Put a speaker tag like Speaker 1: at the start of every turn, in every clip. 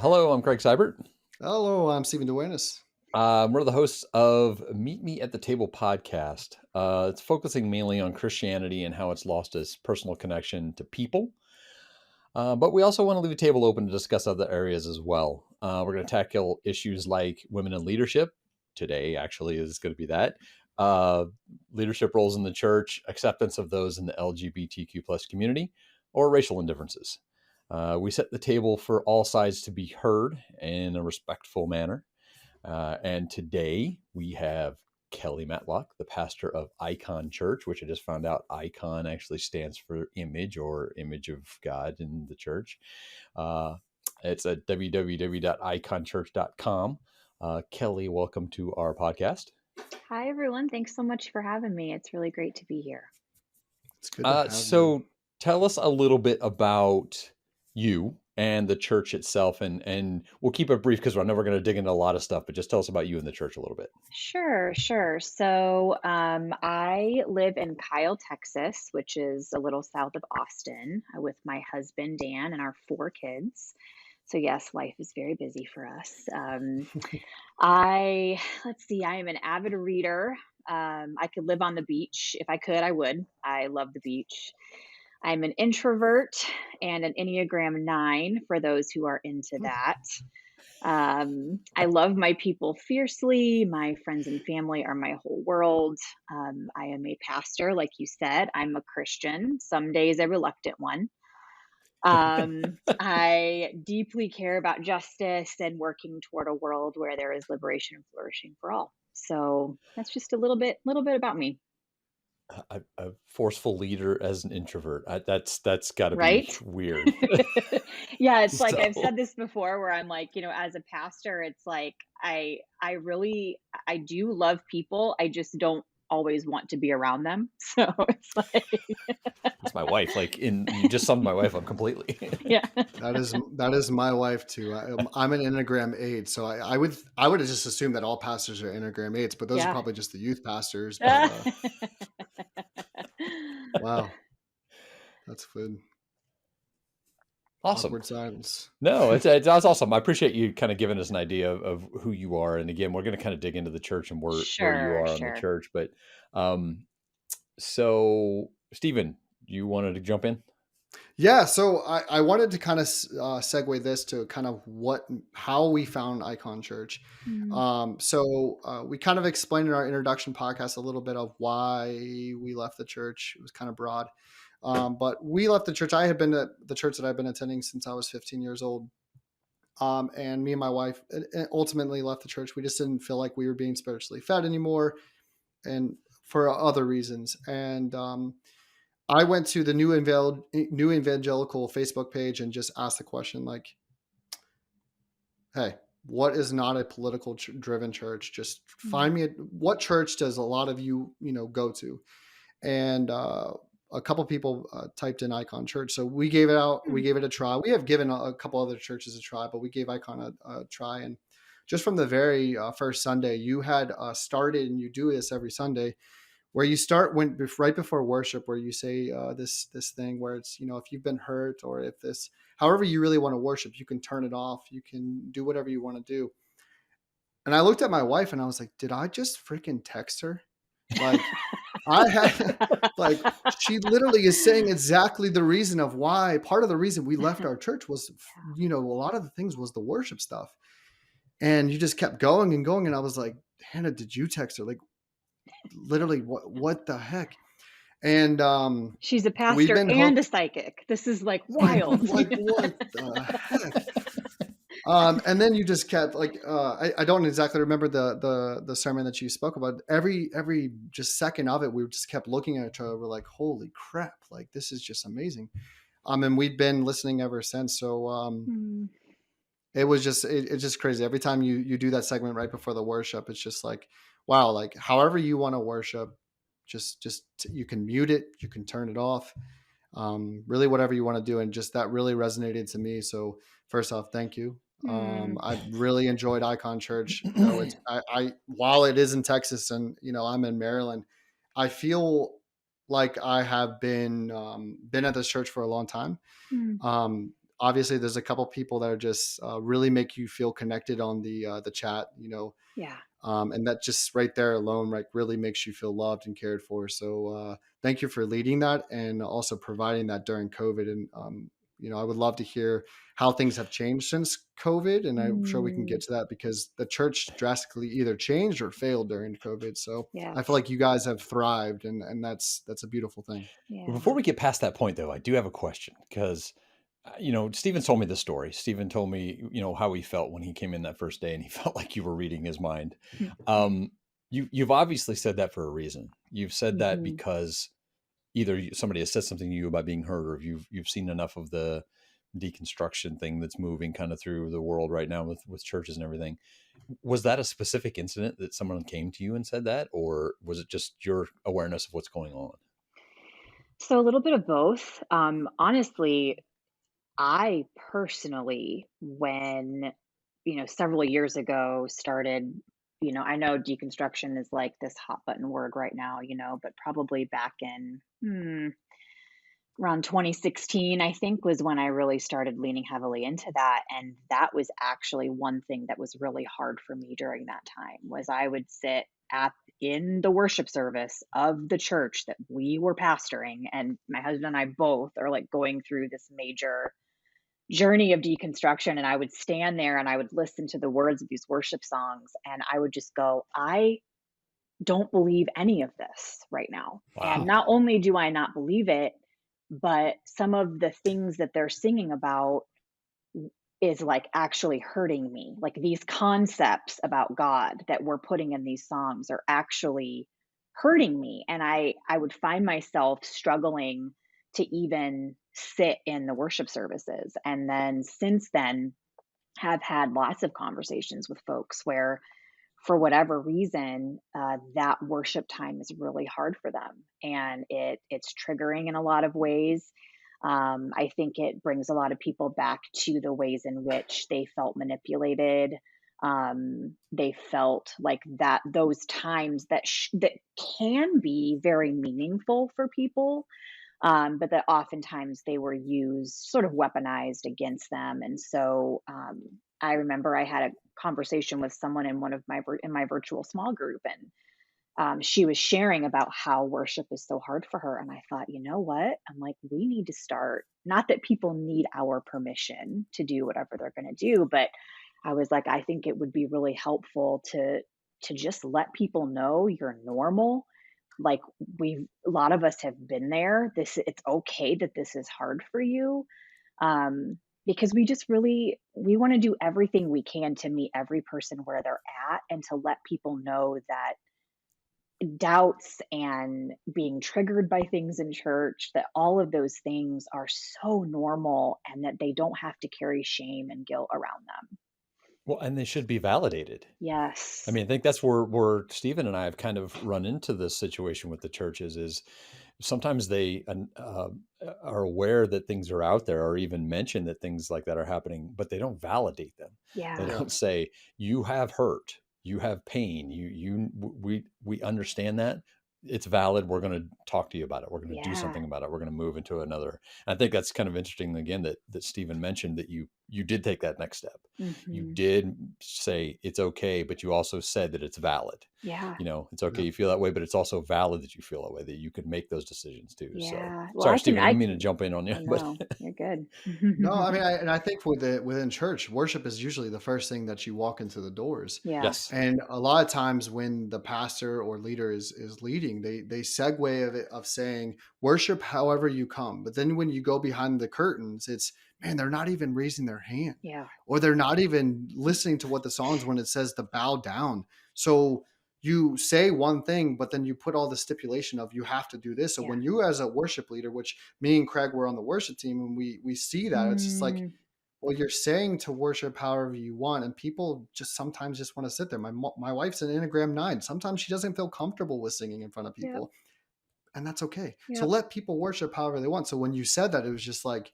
Speaker 1: Hello, I'm Craig Seibert.
Speaker 2: Hello, I'm Stephen Duenas.
Speaker 1: We're the hosts of Meet Me at the Table podcast. It's focusing mainly on Christianity and how it's lost its personal connection to people. But we also want to leave a table open to discuss other areas as well. We're going to tackle issues like women in leadership. Today, actually, is going to be that. Leadership roles in the church, acceptance of those in the LGBTQ plus community, or racial indifferences. We set the table for all sides to be heard in a respectful manner. And today we have Kelly Matlock, the pastor of Eikon Church, which I just found out Eikon actually stands for image or image of God in the church. It's at www.eikonchurch.com. Kelly, welcome to our podcast.
Speaker 3: Hi, everyone. Thanks so much for having me. It's really great to be here.
Speaker 2: It's good to have
Speaker 1: So
Speaker 2: you.
Speaker 1: tell us a little bit about you and the church itself, and we'll keep it brief because I know we're going to dig into a lot of stuff, but just tell us about you and the church a little bit.
Speaker 3: Sure. So I live in Kyle, Texas, which is a little south of Austin, with my husband, Dan, and our 4 kids. So yes, life is very busy for us. Let's see, I am an avid reader. I could live on the beach. If I could, I would. I love the beach. I'm an introvert and an Enneagram 9 for those who are into that. I love my people fiercely. My friends and family are my whole world. I am a pastor, like you said. I'm a Christian, some days a reluctant one. I deeply care about justice and working toward a world where there is liberation and flourishing for all. So that's just a little bit about me.
Speaker 1: A forceful leader as an introvert. That's got to be
Speaker 3: Right?
Speaker 1: weird.
Speaker 3: Yeah, it's like I've
Speaker 1: So,
Speaker 3: said this before where I'm like, as a pastor, it's like I do love people. I just don't always want to be around them. So it's like
Speaker 1: it's my wife. You just summed my wife up completely.
Speaker 3: yeah.
Speaker 2: That is my wife too. I'm an Enneagram 8, so I would have just assumed that all pastors are Enneagram 8s, but those are
Speaker 3: Yeah.
Speaker 2: probably just the youth pastors. But wow, that's good.
Speaker 1: Awesome.
Speaker 2: Awkward silence.
Speaker 1: No, that's awesome. I appreciate you kind of giving us an idea of who you are. And again, we're going to kind of dig into the church and where you
Speaker 3: Sure,
Speaker 1: are on the
Speaker 3: sure.
Speaker 1: church. But so, Stephen, you wanted to jump in?
Speaker 2: Yeah, so I wanted to kind of segue this to kind of how we found Icon Church. We kind of explained in our introduction podcast a little bit of why we left the church. It was kind of broad, but we left the church. I had been to the church that I've been attending since I was 15 years old, and me and my wife ultimately left the church. We just didn't feel like we were being spiritually fed anymore, and for other reasons. And I went to the New Evangelical Facebook page and just asked the question, like, hey, what is not a political driven church? Just find me what church does a lot of you go to? And a couple people typed in Icon Church. So we gave it out. We gave it a try. We have given a couple other churches a try, but we gave Icon a try. And just from the very first Sunday, you had started, and you do this every Sunday, where you start right before worship, where you say this thing where it's, if you've been hurt, or if this, however you really want to worship, you can turn it off. You can do whatever you want to do. And I looked at my wife and I was like, did I just freaking text her? Like I had, like, she literally is saying exactly the reason of why. Part of the reason we left our church was, a lot of the things was the worship stuff. And you just kept going and going. And I was like, Hannah, did you text her? Like, literally, what the heck? And
Speaker 3: she's a pastor and a psychic. This is like wild.
Speaker 2: Like what the heck? And then you just kept like I don't exactly remember the sermon that you spoke about. Every just second of it, we just kept looking at each other. We're like, holy crap! Like, this is just amazing. And we'd been listening ever since. So it was just it's just crazy. Every time you do that segment right before the worship, it's just like, wow, like however you want to worship, just you can mute it, you can turn it off, really whatever you want to do. And just that really resonated to me. So first off, thank you. I really enjoyed Icon Church. I while it is in Texas and I'm in Maryland, I feel like I have been at this church for a long time. obviously there's a couple people that are just really make you feel connected on the chat,
Speaker 3: Yeah.
Speaker 2: and that just right there alone, like, really makes you feel loved and cared for. So thank you for leading that and also providing that during COVID. And I would love to hear how things have changed since COVID, and I'm sure we can get
Speaker 3: Mm,
Speaker 2: to that because the church drastically either changed or failed during COVID. So I feel
Speaker 3: yes.
Speaker 2: like you guys have thrived, and that's a beautiful thing.
Speaker 1: Before
Speaker 3: Yeah.
Speaker 1: we get past that point, though, I do have a question because, Stephen told me the story. Stephen told me, how he felt when he came in that first day, and he felt like you were reading his mind. Um, you've obviously said that for a reason. You've said that
Speaker 3: Mm-hmm.
Speaker 1: because either somebody has said something to you about being heard, or you've seen enough of the deconstruction thing that's moving kind of through the world right now with churches and everything. Was that a specific incident that someone came to you and said that, or was it just your awareness of what's going on?
Speaker 3: So a little bit of both. Honestly, I personally, when, several years ago started, I know deconstruction is like this hot button word right now, but probably back in around 2016, I think, was when I really started leaning heavily into that. And that was actually one thing that was really hard for me during that time was I would sit at in the worship service of the church that we were pastoring, and my husband and I both are like going through this major journey of deconstruction, and I would stand there and I would listen to the words of these worship songs, and I would just go, I don't believe any of this right now. And
Speaker 1: Wow.
Speaker 3: not only do I not believe it, but some of the things that they're singing about is like actually hurting me. Like these concepts about God that we're putting in these songs are actually hurting me. And I would find myself struggling to even sit in the worship services. And then since then have had lots of conversations with folks where for whatever reason, that worship time is really hard for them, and it's triggering in a lot of ways. I think it brings a lot of people back to the ways in which they felt manipulated. They felt like that those times that can be very meaningful for people, but that oftentimes they were used, sort of weaponized against them. And so I remember I had a conversation with someone in one of my in my virtual small group, and she was sharing about how worship is so hard for her. And I thought, you know what? I'm like, we need to start. Not that people need our permission to do whatever they're going to do, but I was like, I think it would be really helpful to just let people know you're normal. Like a lot of us have been there. It's okay that this is hard for you. Um, because we want to do everything we can to meet every person where they're at and to let people know that doubts and being triggered by things in church, that all of those things are so normal and that they don't have to carry shame and guilt around them.
Speaker 1: Well, and they should be validated. I
Speaker 3: Yes.
Speaker 1: mean, I think that's where Stephen and I have kind of run into this situation with the churches is sometimes they are aware that things are out there or even mention that things like that are happening, but they don't validate them. They
Speaker 3: Yeah.
Speaker 2: Yeah.
Speaker 1: don't say, you have hurt, you have pain, we understand that. It's valid. We're going to talk to you about it. We're going to do
Speaker 3: Yeah.
Speaker 1: something about it. We're going to move into another. And I think that's kind of interesting again that Stephen mentioned that you did take that next step. You
Speaker 3: Hmm.
Speaker 1: did say it's okay, but you also said that it's valid.
Speaker 3: Yeah.
Speaker 1: It's okay
Speaker 2: Yeah.
Speaker 1: you feel that way, but it's also valid that you feel that way, that you can make those decisions too. So
Speaker 3: Yeah. Well,
Speaker 1: sorry, Stephen, I didn't mean to jump in on you,
Speaker 3: oh
Speaker 1: but
Speaker 3: no, you're good.
Speaker 2: No, I mean, I think within church, worship is usually the first thing that you walk into the doors.
Speaker 3: Yeah.
Speaker 1: yes.
Speaker 2: And a lot of times when the pastor or leader is leading, they segue of saying worship however you come. But then when you go behind the curtains, it's, man, they're not even raising their hand,
Speaker 3: Yeah.
Speaker 2: or they're not even listening to what the song's when it says to bow down. So you say one thing, but then you put all the stipulation of you have to do this. So
Speaker 3: Yeah.
Speaker 2: when you as a worship leader, which me and Craig were on the worship team, and we see that, it's just like,
Speaker 3: Mm,
Speaker 2: well, you're saying to worship however you want, and people just sometimes just want to sit there. My wife's an Enneagram 9. Sometimes she doesn't feel comfortable with singing in front of
Speaker 3: yep.
Speaker 2: people, and that's okay. So
Speaker 3: Yep.
Speaker 2: let people worship however they want. So when you said that, it was just like,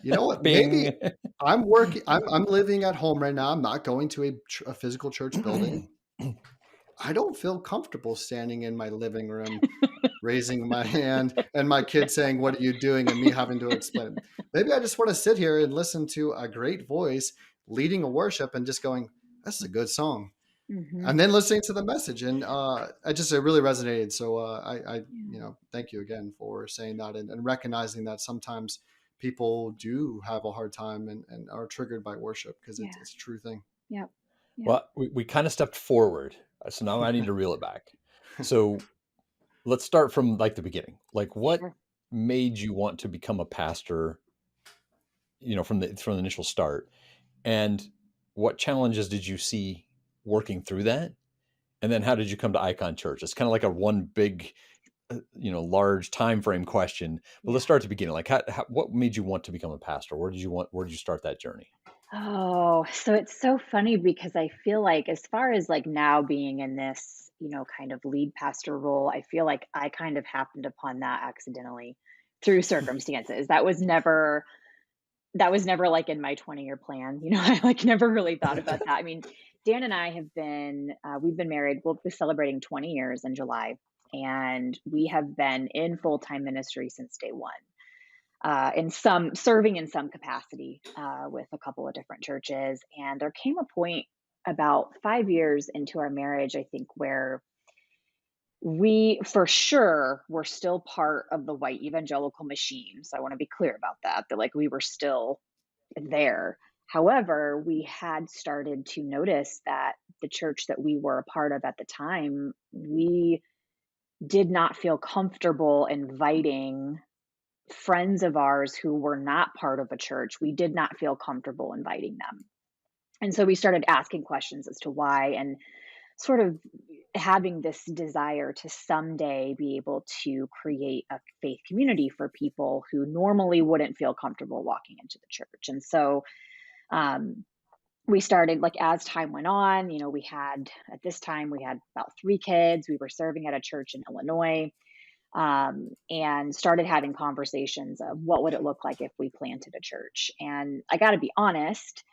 Speaker 2: you know what? Maybe
Speaker 1: Bing.
Speaker 2: I'm working. I'm living at home right now. I'm not going to a physical church building. I don't feel comfortable standing in my living room raising my hand and my kid saying, "What are you doing?" and me having to explain it. Maybe I just want to sit here and listen to a great voice leading a worship and just going, "This is a good song."
Speaker 3: Hmm.
Speaker 2: And then listening to the message, and it really resonated. So
Speaker 3: Yeah.
Speaker 2: thank you again for saying that, and recognizing that sometimes people do have a hard time and are triggered by worship, because
Speaker 3: Yeah.
Speaker 2: it's a true thing.
Speaker 3: Yep. Yep.
Speaker 1: Well, we kind of stepped forward, so now I need to reel it back. So let's start from like the beginning. Like, what
Speaker 3: Sure.
Speaker 1: made you want to become a pastor? From the initial start, and what challenges did you see working through that? And then how did you come to Icon Church? It's kind of like a one big, large time frame question. But let's
Speaker 3: Yeah.
Speaker 1: start at the beginning. Like, what made you want to become a pastor? Where did you start that journey?
Speaker 3: Oh, so it's so funny because I feel like as far as like now being in this, kind of lead pastor role, I feel like I kind of happened upon that accidentally through circumstances. That was never like in my 20-year plan. I like never really thought about that. I mean, Dan and I we've been married, we'll be celebrating 20 years in July, and we have been in full-time ministry since day one. Serving in some capacity with a couple of different churches. And there came a point about 5 years into our marriage, I think, where we for sure were still part of the white evangelical machine. So I want to be clear about that like we were still there. However, we had started to notice that the church that we were a part of at the time, we did not feel comfortable inviting friends of ours who were not part of a church. We did not feel comfortable inviting them. And so we started asking questions as to why, and sort of having this desire to someday be able to create a faith community for people who normally wouldn't feel comfortable walking into the church. And so um, we started, like, as time went on, at this time, we had about 3 kids. We were serving at a church in Illinois, and started having conversations of what would it look like if we planted a church. And I got to be honest,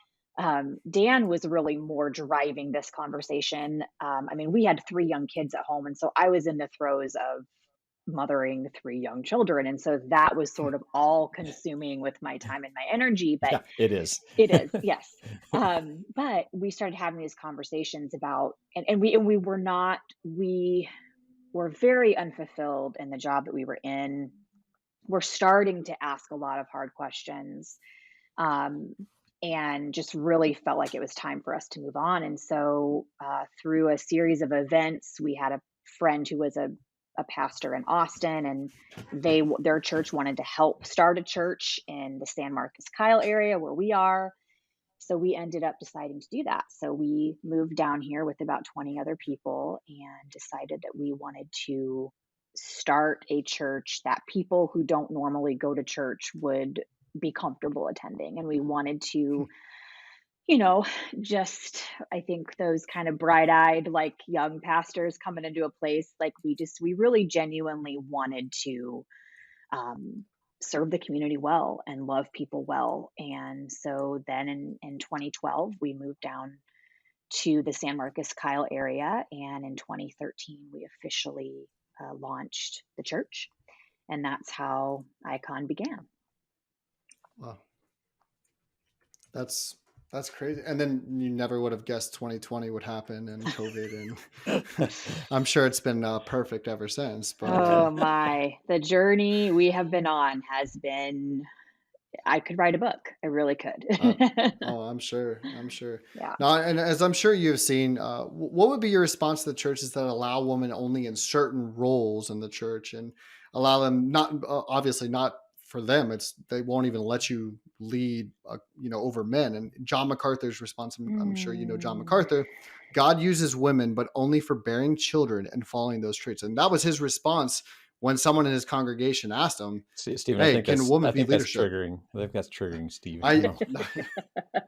Speaker 3: Dan was really more driving this conversation. I mean, we had 3 young kids at home, and so I was in the throes of mothering 3 young children, and so that was sort of all consuming with my time and my energy. But
Speaker 1: Yeah, it is.
Speaker 3: it is, yes. But we started having these conversations about, we were very unfulfilled in the job that we were in. We're starting to ask a lot of hard questions, um, and just really felt like it was time for us to move on. And so, through a series of events, we had a friend who was a pastor in Austin, and their church wanted to help start a church in the San Marcos Kyle area where we are. So we ended up deciding to do that. So we moved down here with about 20 other people and decided that we wanted to start a church that people who don't normally go to church would be comfortable attending. And we wanted to, you know, just, I think those kind of bright eyed, like young pastors coming into a place, like we really genuinely wanted to um, serve the community well and love people well. And so then in 2012, we moved down to the San Marcos Kyle area. And in 2013, we officially launched the church. And that's how Icon began.
Speaker 2: Wow, that's crazy. And then you never would have guessed 2020 would happen, and COVID, and I'm sure it's been perfect ever since. But
Speaker 3: Oh my, the journey we have been on has been, I could write a book. I really could.
Speaker 2: Uh, oh, I'm sure. I'm sure.
Speaker 3: Yeah.
Speaker 2: Now, and as I'm sure you've seen, what would be your response to the churches that allow women only in certain roles in the church, and allow them not, obviously not for them. It's they won't even let you lead, over men. And John MacArthur's response, I'm sure you know John
Speaker 3: Mm,
Speaker 2: MacArthur. God uses women, but only for bearing children and following those traits. And that was his response when someone in his congregation asked him,
Speaker 1: Stephen,
Speaker 2: "Hey, can a woman
Speaker 1: I
Speaker 2: be
Speaker 1: think that's
Speaker 2: leadership?"
Speaker 1: triggering. I think that's triggering, Steve. I don't
Speaker 2: I
Speaker 1: know.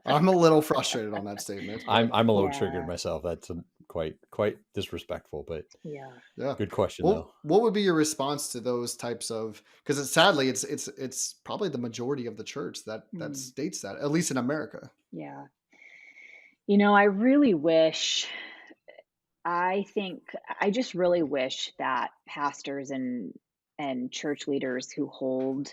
Speaker 2: I'm a little frustrated on that statement, but
Speaker 1: I'm a little triggered
Speaker 3: yeah.
Speaker 1: myself. That's quite disrespectful, but
Speaker 3: Yeah.
Speaker 2: yeah.
Speaker 1: good question
Speaker 2: Well,
Speaker 1: though.
Speaker 2: what would be your response to those types of? Because sadly, it's probably the majority of the church that
Speaker 3: Mm,
Speaker 2: states that, at least in America.
Speaker 3: yeah. I really wish, I think I just really wish that pastors and church leaders who hold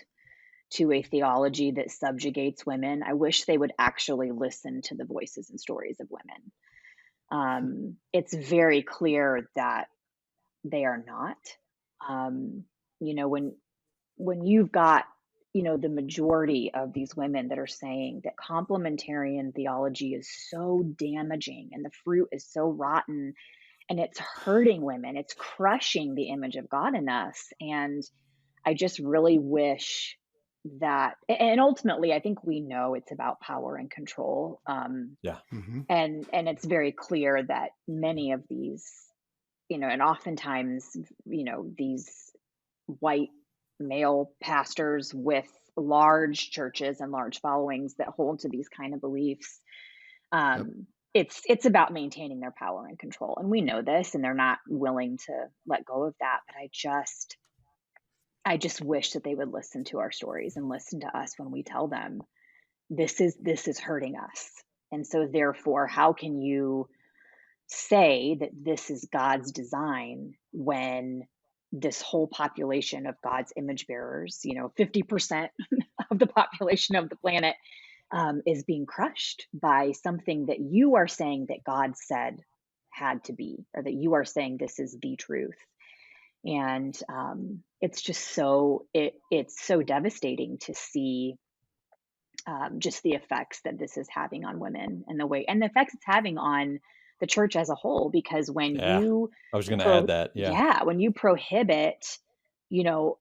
Speaker 3: to a theology that subjugates women, I wish they would actually listen to the voices and stories of women. It's very clear that they are not. Um, you know, when you've got, the majority of these women that are saying that complementarian theology is so damaging and the fruit is so rotten and it's hurting women, it's crushing the image of God in us. And I just really wish that, and ultimately, I think we know it's about power and control.
Speaker 1: Yeah.
Speaker 2: Mm-hmm.
Speaker 3: And it's very clear that many of these, and oftentimes, these white male pastors with large churches and large followings that hold to these kind of beliefs,
Speaker 2: Yep.
Speaker 3: it's about maintaining their power and control, and we know this, and they're not willing to let go of that. But I just wish that they would listen to our stories and listen to us when we tell them this is hurting us. And so therefore, how can you say that this is God's design when this whole population of God's image bearers, 50% of the population of the planet, is being crushed by something that you are saying that God said had to be, or that you are saying this is the truth. And it's just it's so devastating to see, just the effects that this is having on women, and the effects it's having on the church as a whole. Because when
Speaker 1: Yeah.
Speaker 3: you
Speaker 1: I was going to add that. Yeah.
Speaker 3: when you prohibit, you know,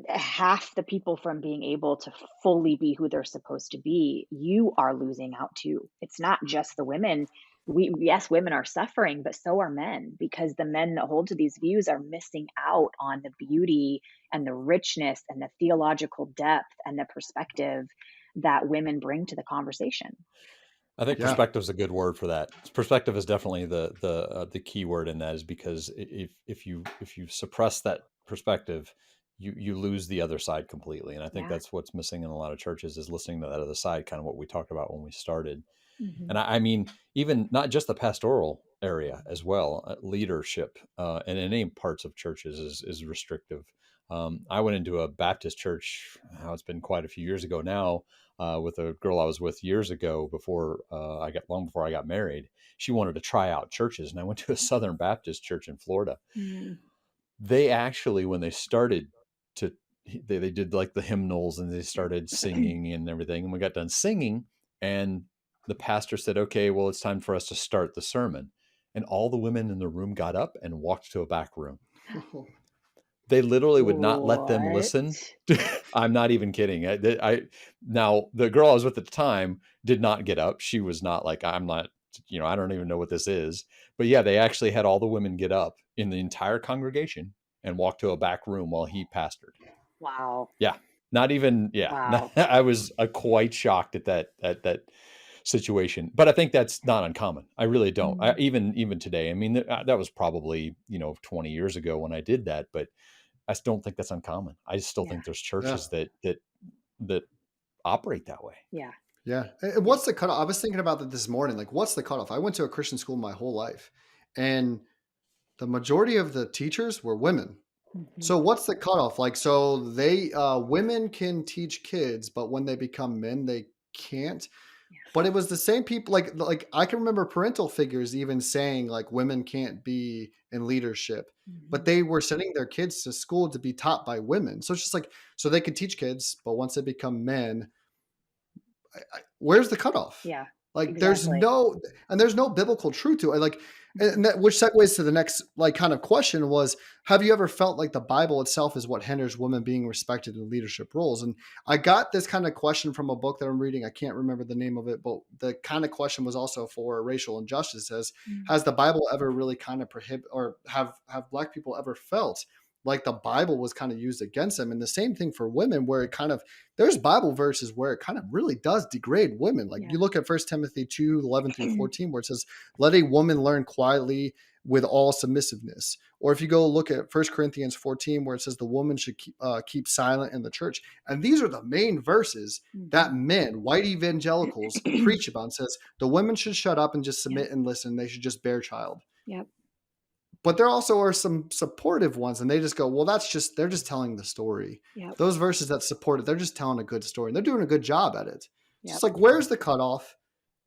Speaker 3: half the people from being able to fully be who they're supposed to be, you are losing out too. It's not just the women. Yes, women are suffering, but so are men, because the men that hold to these views are missing out on the beauty and the richness and the theological depth and the perspective that women bring to the conversation.
Speaker 1: I think
Speaker 2: Yeah.
Speaker 1: perspective is a good word for that. Perspective is definitely the key word in that, is because if you suppress that perspective, you lose the other side completely. And I think
Speaker 3: Yeah.
Speaker 1: that's what's missing in a lot of churches, is listening to that other side, kind of what we talked about when we started.
Speaker 3: Hmm.
Speaker 1: And I mean, even not just the pastoral area as well, leadership and in any parts of churches is restrictive. I went into a Baptist church, it's been quite a few years ago now, with a girl I was with years ago before long before I got married. She wanted to try out churches, and I went to a Southern Baptist church in Florida.
Speaker 3: Mm.
Speaker 1: They actually, when they started to, they did like the hymnals and they started singing and everything. And we got done singing, and the pastor said, "Okay, well, it's time for us to start the sermon." And all the women in the room got up and walked to a back room. They literally would not let them
Speaker 3: What?
Speaker 1: listen. I'm not even kidding. Now the girl I was with at the time did not get up. She was not like, I'm not, I don't even know what this is. But yeah, they actually had all the women get up in the entire congregation and walk to a back room while he pastored.
Speaker 3: Wow.
Speaker 1: Yeah. Not even, yeah.
Speaker 3: Wow.
Speaker 1: I was quite shocked at that situation, but I think that's not uncommon. I really don't.
Speaker 3: Mm.
Speaker 1: Even today, I mean, that was probably, 20 years ago when I did that, but I still don't think that's uncommon. I still
Speaker 3: Yeah.
Speaker 1: think there's
Speaker 2: Yeah.
Speaker 1: churches that operate that way.
Speaker 3: Yeah.
Speaker 2: Yeah. And
Speaker 3: Yeah.
Speaker 2: what's the cutoff? I was thinking about that this morning. Like, what's the cutoff? I went to a Christian school my whole life, and the majority of the teachers were women.
Speaker 3: Hmm.
Speaker 2: So what's the cutoff? Like, so they women can teach kids, but when they become men, they can't. But it was the same people. Like I can remember parental figures even saying like women can't be in leadership, but
Speaker 3: Hmm.
Speaker 2: they were sending their kids to school to be taught by women. So it's just like, so they could teach kids, but once they become men, where's the cutoff?
Speaker 3: Yeah.
Speaker 2: Like
Speaker 3: Exactly.
Speaker 2: there's no biblical truth to it. Like,
Speaker 3: Hmm.
Speaker 2: and that, which segues to the next like kind of question was, have you ever felt like the Bible itself is what hinders women being respected in leadership roles? And I got this kind of question from a book that I'm reading. I can't remember the name of it, but the kind of question was also for racial injustice. Has the Bible ever really kind of prohibit, or have Black people ever felt like the Bible was kind of used against them? And the same thing for women, where it kind of, there's Bible verses where it kind of really does degrade women. Like you
Speaker 3: Yeah.
Speaker 2: look at 1 Timothy 2:11-14, where it says, let a woman learn quietly with all submissiveness. Or if you go look at 1 Corinthians 14, where it says the woman should keep silent in the church. And these are the main verses that men, white evangelicals, preach about, and says the women should shut up and just
Speaker 3: Yeah.
Speaker 2: submit and listen. They should just bear child.
Speaker 3: Yep.
Speaker 2: But there also are some supportive ones, and they just go, well, they're just telling the story.
Speaker 3: Yep.
Speaker 2: Those verses that support it, they're just telling a good story, and they're doing a good job at it. So it's
Speaker 3: Yep.
Speaker 2: like, where's the cutoff?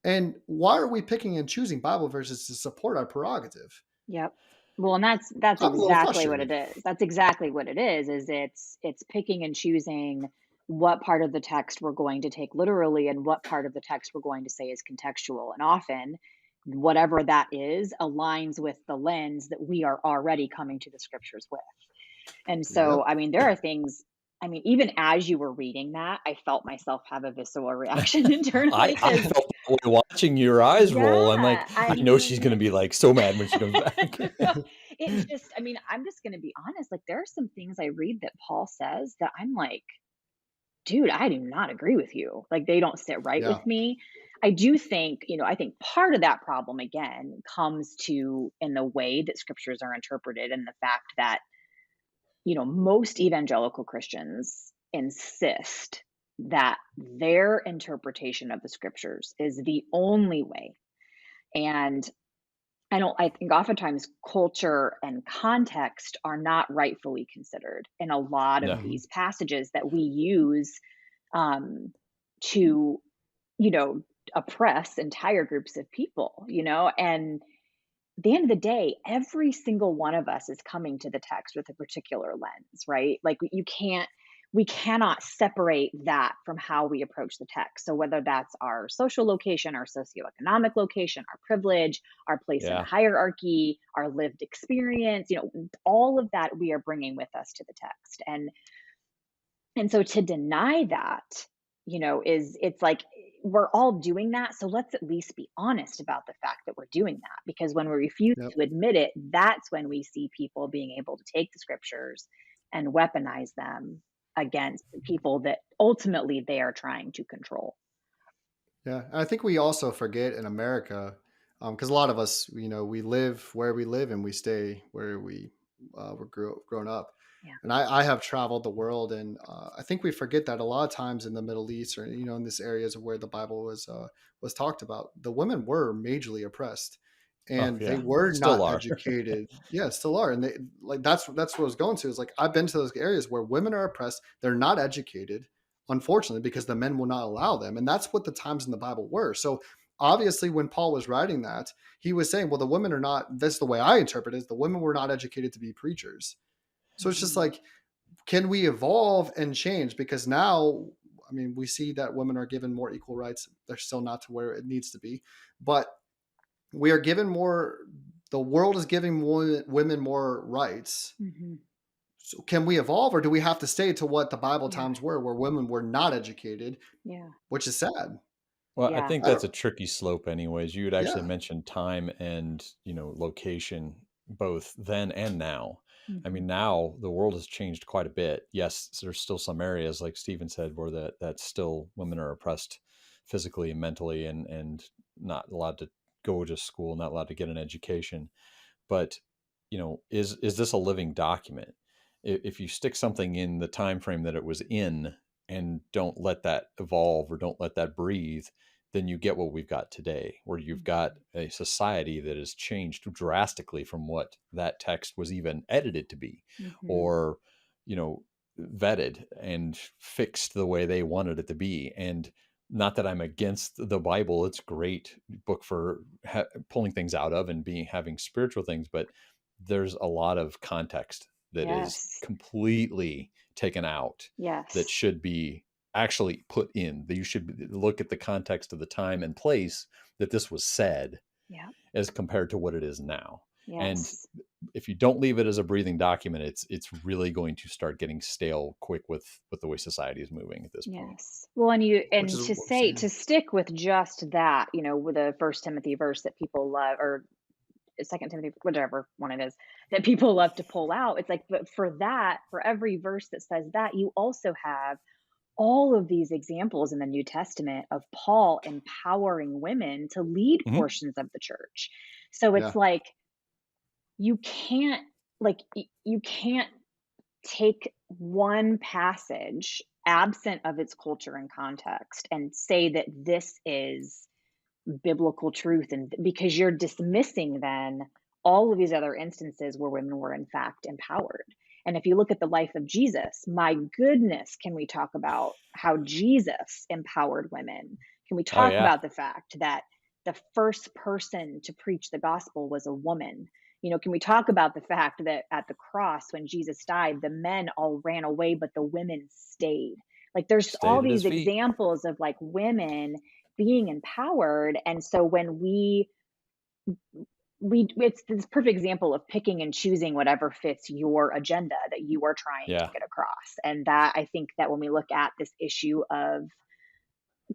Speaker 2: And why are we picking and choosing Bible verses to support our prerogative?
Speaker 3: Yep. Well, and that's
Speaker 2: I'm a little
Speaker 3: exactly what it
Speaker 2: frustrated.
Speaker 3: is. That's exactly what it is it's picking and choosing what part of the text we're going to take literally and what part of the text we're going to say is contextual. And often whatever that is aligns with the lens that we are already coming to the scriptures with. And so,
Speaker 2: Yep.
Speaker 3: I mean, there are things, I mean, even as you were reading that, I felt myself have a visceral reaction internally
Speaker 1: I
Speaker 3: because,
Speaker 1: felt that way watching your eyes roll. I'm like,
Speaker 3: yeah, I
Speaker 1: I know she's
Speaker 3: mean,
Speaker 1: gonna be like so mad when she comes back.
Speaker 3: it just, I mean, I'm just going to be honest. Like, there are some things I read that Paul says that I'm like, dude, I do not agree with you. Like, they don't sit right
Speaker 2: Yeah.
Speaker 3: with me. I do think, I think part of that problem, again, comes to in the way that scriptures are interpreted and the fact that, most evangelical Christians insist that their interpretation of the scriptures is the only way. And I think oftentimes culture and context are not rightfully considered in a lot of
Speaker 1: No.
Speaker 2: Mhm.
Speaker 3: these passages that we use to, you know, oppress entire groups of people, and at the end of the day, every single one of us is coming to the text with a particular lens, right? Like we cannot separate that from how we approach the text. So whether that's our social location, our socioeconomic location, our privilege, our place in
Speaker 1: Yeah.
Speaker 3: hierarchy, our lived experience, all of that we are bringing with us to the text. And so to deny that, is it's like we're all doing that. So let's at least be honest about the fact that we're doing that. Because when we refuse
Speaker 2: Yep.
Speaker 3: to admit it, that's when we see people being able to take the scriptures and weaponize them against the people that ultimately they are trying to control.
Speaker 2: Yeah. And I think we also forget in America, because a lot of us, we live where we live and we stay where we were grown up.
Speaker 3: Yeah.
Speaker 2: And I have traveled the world, and I think we forget that a lot of times in the Middle East, or in these areas where the Bible was talked about, the women were majorly oppressed,
Speaker 1: Oh
Speaker 2: and they
Speaker 1: yeah.
Speaker 2: were
Speaker 1: Still
Speaker 2: not
Speaker 1: are.
Speaker 2: educated. Yeah, still are, and they like that's what I was going to. Is like I've been to those areas where women are oppressed. They're not educated, unfortunately, because the men will not allow them. And that's what the times in the Bible were. So obviously, when Paul was writing that, he was saying, well, the women are not, that's the way I interpret it, is the women were not educated to be preachers. So it's just
Speaker 3: Mhm.
Speaker 2: like, can we evolve and change? Because now, I mean, we see that women are given more equal rights. They're still not to where it needs to be, but we are given more, the world is giving more women more rights.
Speaker 3: Mhm.
Speaker 2: So can we evolve, or do we have to stay to what the Bible
Speaker 3: Yeah.
Speaker 2: times were, where women were not educated,
Speaker 3: Yeah.
Speaker 2: which is sad.
Speaker 1: Well, I
Speaker 3: Yeah.
Speaker 1: think
Speaker 2: I
Speaker 1: that's
Speaker 2: don't.
Speaker 1: a tricky slope anyways. You had actually
Speaker 2: Yeah.
Speaker 1: mentioned time and, location both then and now. I
Speaker 3: Mhm.
Speaker 1: mean, now the world has changed quite a bit. Yes, there's still some areas like Stephen said where that's still women are oppressed physically and mentally and not allowed to go to school, not allowed to get an education. But, is this a living document? If you stick something in the time frame that it was in and don't let that evolve or don't let that breathe, then you get what we've got today, where you've got
Speaker 3: Mhm.
Speaker 1: a society that has changed drastically from what that text was even edited to be,
Speaker 3: Mhm.
Speaker 1: or, you know, vetted and fixed the way they wanted it to be. And not that I'm against the Bible; it's a great book for pulling things out of and having spiritual things, but there's a lot of context that is
Speaker 3: Yes.
Speaker 1: completely taken out that
Speaker 3: Yes.
Speaker 1: should be actually put in. That you should look at the context of the time and place that this was said
Speaker 3: Yeah.
Speaker 1: as compared to what it is now. And
Speaker 3: Yes.
Speaker 1: if you don't leave it as a breathing document, it's really going to start getting stale quick with the way society is moving at this point.
Speaker 3: Yes. Well,
Speaker 2: Which
Speaker 3: and
Speaker 2: is
Speaker 3: to
Speaker 2: what we're
Speaker 3: say
Speaker 2: seeing.
Speaker 3: to stick with just that, with the First Timothy verse that people love, or Second Timothy, whichever one it is, that people love to pull out. It's like, but for every verse that says that, you also have all of these examples in the New Testament of Paul empowering women to lead
Speaker 1: Mhm.
Speaker 3: portions of the church. So it's
Speaker 2: Yeah.
Speaker 3: like you can't you can't take one passage absent of its culture and context and say that this is biblical truth, and because you're dismissing then all of these other instances where women were in fact empowered. And if you look at the life of Jesus, my goodness, can we talk about how Jesus empowered women? Can we
Speaker 1: Oh
Speaker 3: talk
Speaker 1: yeah.
Speaker 3: about the fact that the first person to preach the gospel was a woman? Can we talk about the fact that at the cross, when Jesus died, the men all ran away, but the women stayed? Like, there's all
Speaker 1: Stayed at his
Speaker 3: these
Speaker 1: feet.
Speaker 3: examples of like women being empowered. And so when we it's this perfect example of picking and choosing whatever fits your agenda that you are trying to
Speaker 1: Yeah.
Speaker 3: get across. And that, I think that when we look at this issue of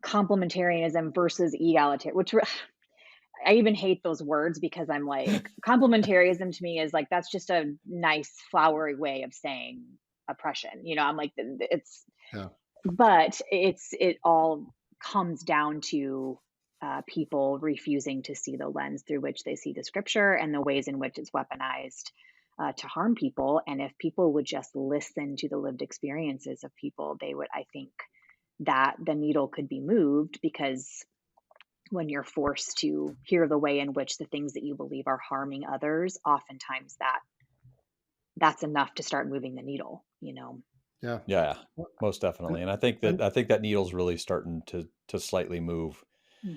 Speaker 3: complementarianism versus egalitarian, which I even hate those words, because I'm like, complementarianism to me is like, that's just a nice flowery way of saying oppression. I'm like, it's,
Speaker 2: Yeah.
Speaker 3: but it all comes down to people refusing to see the lens through which they see the scripture and the ways in which it's weaponized to harm people. And if people would just listen to the lived experiences of people, they would, I think, that the needle could be moved. Because when you're forced to hear the way in which the things that you believe are harming others, oftentimes that's enough to start moving the needle.
Speaker 2: Yeah.
Speaker 1: Yeah. Most
Speaker 2: And,
Speaker 1: definitely. And
Speaker 2: and
Speaker 1: I think that needle's really starting to slightly move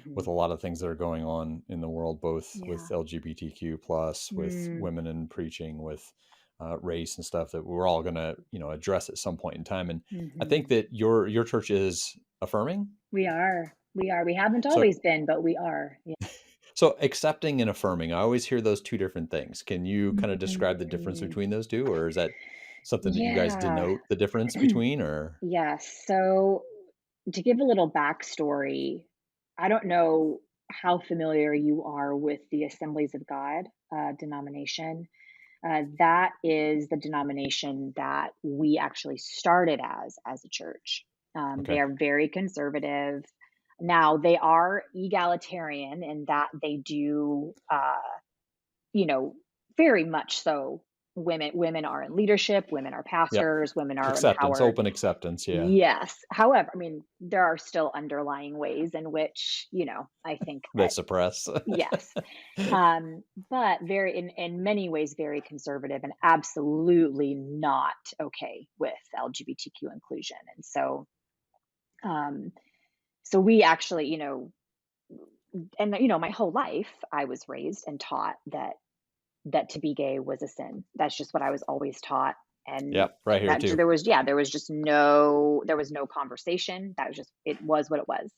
Speaker 1: with
Speaker 3: Hmm.
Speaker 1: a lot of things that are going on in the world, both with
Speaker 3: Yeah.
Speaker 1: LGBTQ plus, with
Speaker 3: Mm.
Speaker 1: women in preaching, with race and stuff that we're all going to, address at some point in time. And I think
Speaker 3: Hmm.
Speaker 1: that your church is affirming.
Speaker 3: We are. We are. We haven't
Speaker 1: So,
Speaker 3: always been, but we are. Yeah.
Speaker 1: so accepting and affirming, I always hear those two different things. Can you kind of describe the difference
Speaker 3: Mm.
Speaker 1: between those two, or is that something that you guys
Speaker 3: Yeah.
Speaker 1: denote the difference between, or?
Speaker 3: Yes. So, to give a little backstory, I don't know how familiar you are with the Assemblies of God denomination. That is the denomination that we actually started as a church. They
Speaker 1: Okay.
Speaker 3: are very conservative. Now, they are egalitarian in that they do, you know, very much so. Women are in leadership, women are
Speaker 1: Yep.
Speaker 3: pastors, women are
Speaker 1: Acceptance,
Speaker 3: empowered.
Speaker 1: open acceptance. Yeah.
Speaker 3: Yes. However, I mean, there are still underlying ways in which, I think
Speaker 1: That
Speaker 3: that,
Speaker 1: suppress.
Speaker 3: yes. But very, in many ways, very conservative and absolutely not okay with LGBTQ inclusion. And um, so we actually, and my whole life I was raised and taught that to be gay was a sin. That's just what I was always taught. And
Speaker 1: Yep. Right here
Speaker 3: that
Speaker 1: too.
Speaker 3: there was, just there was no conversation. That was just, it was what it was.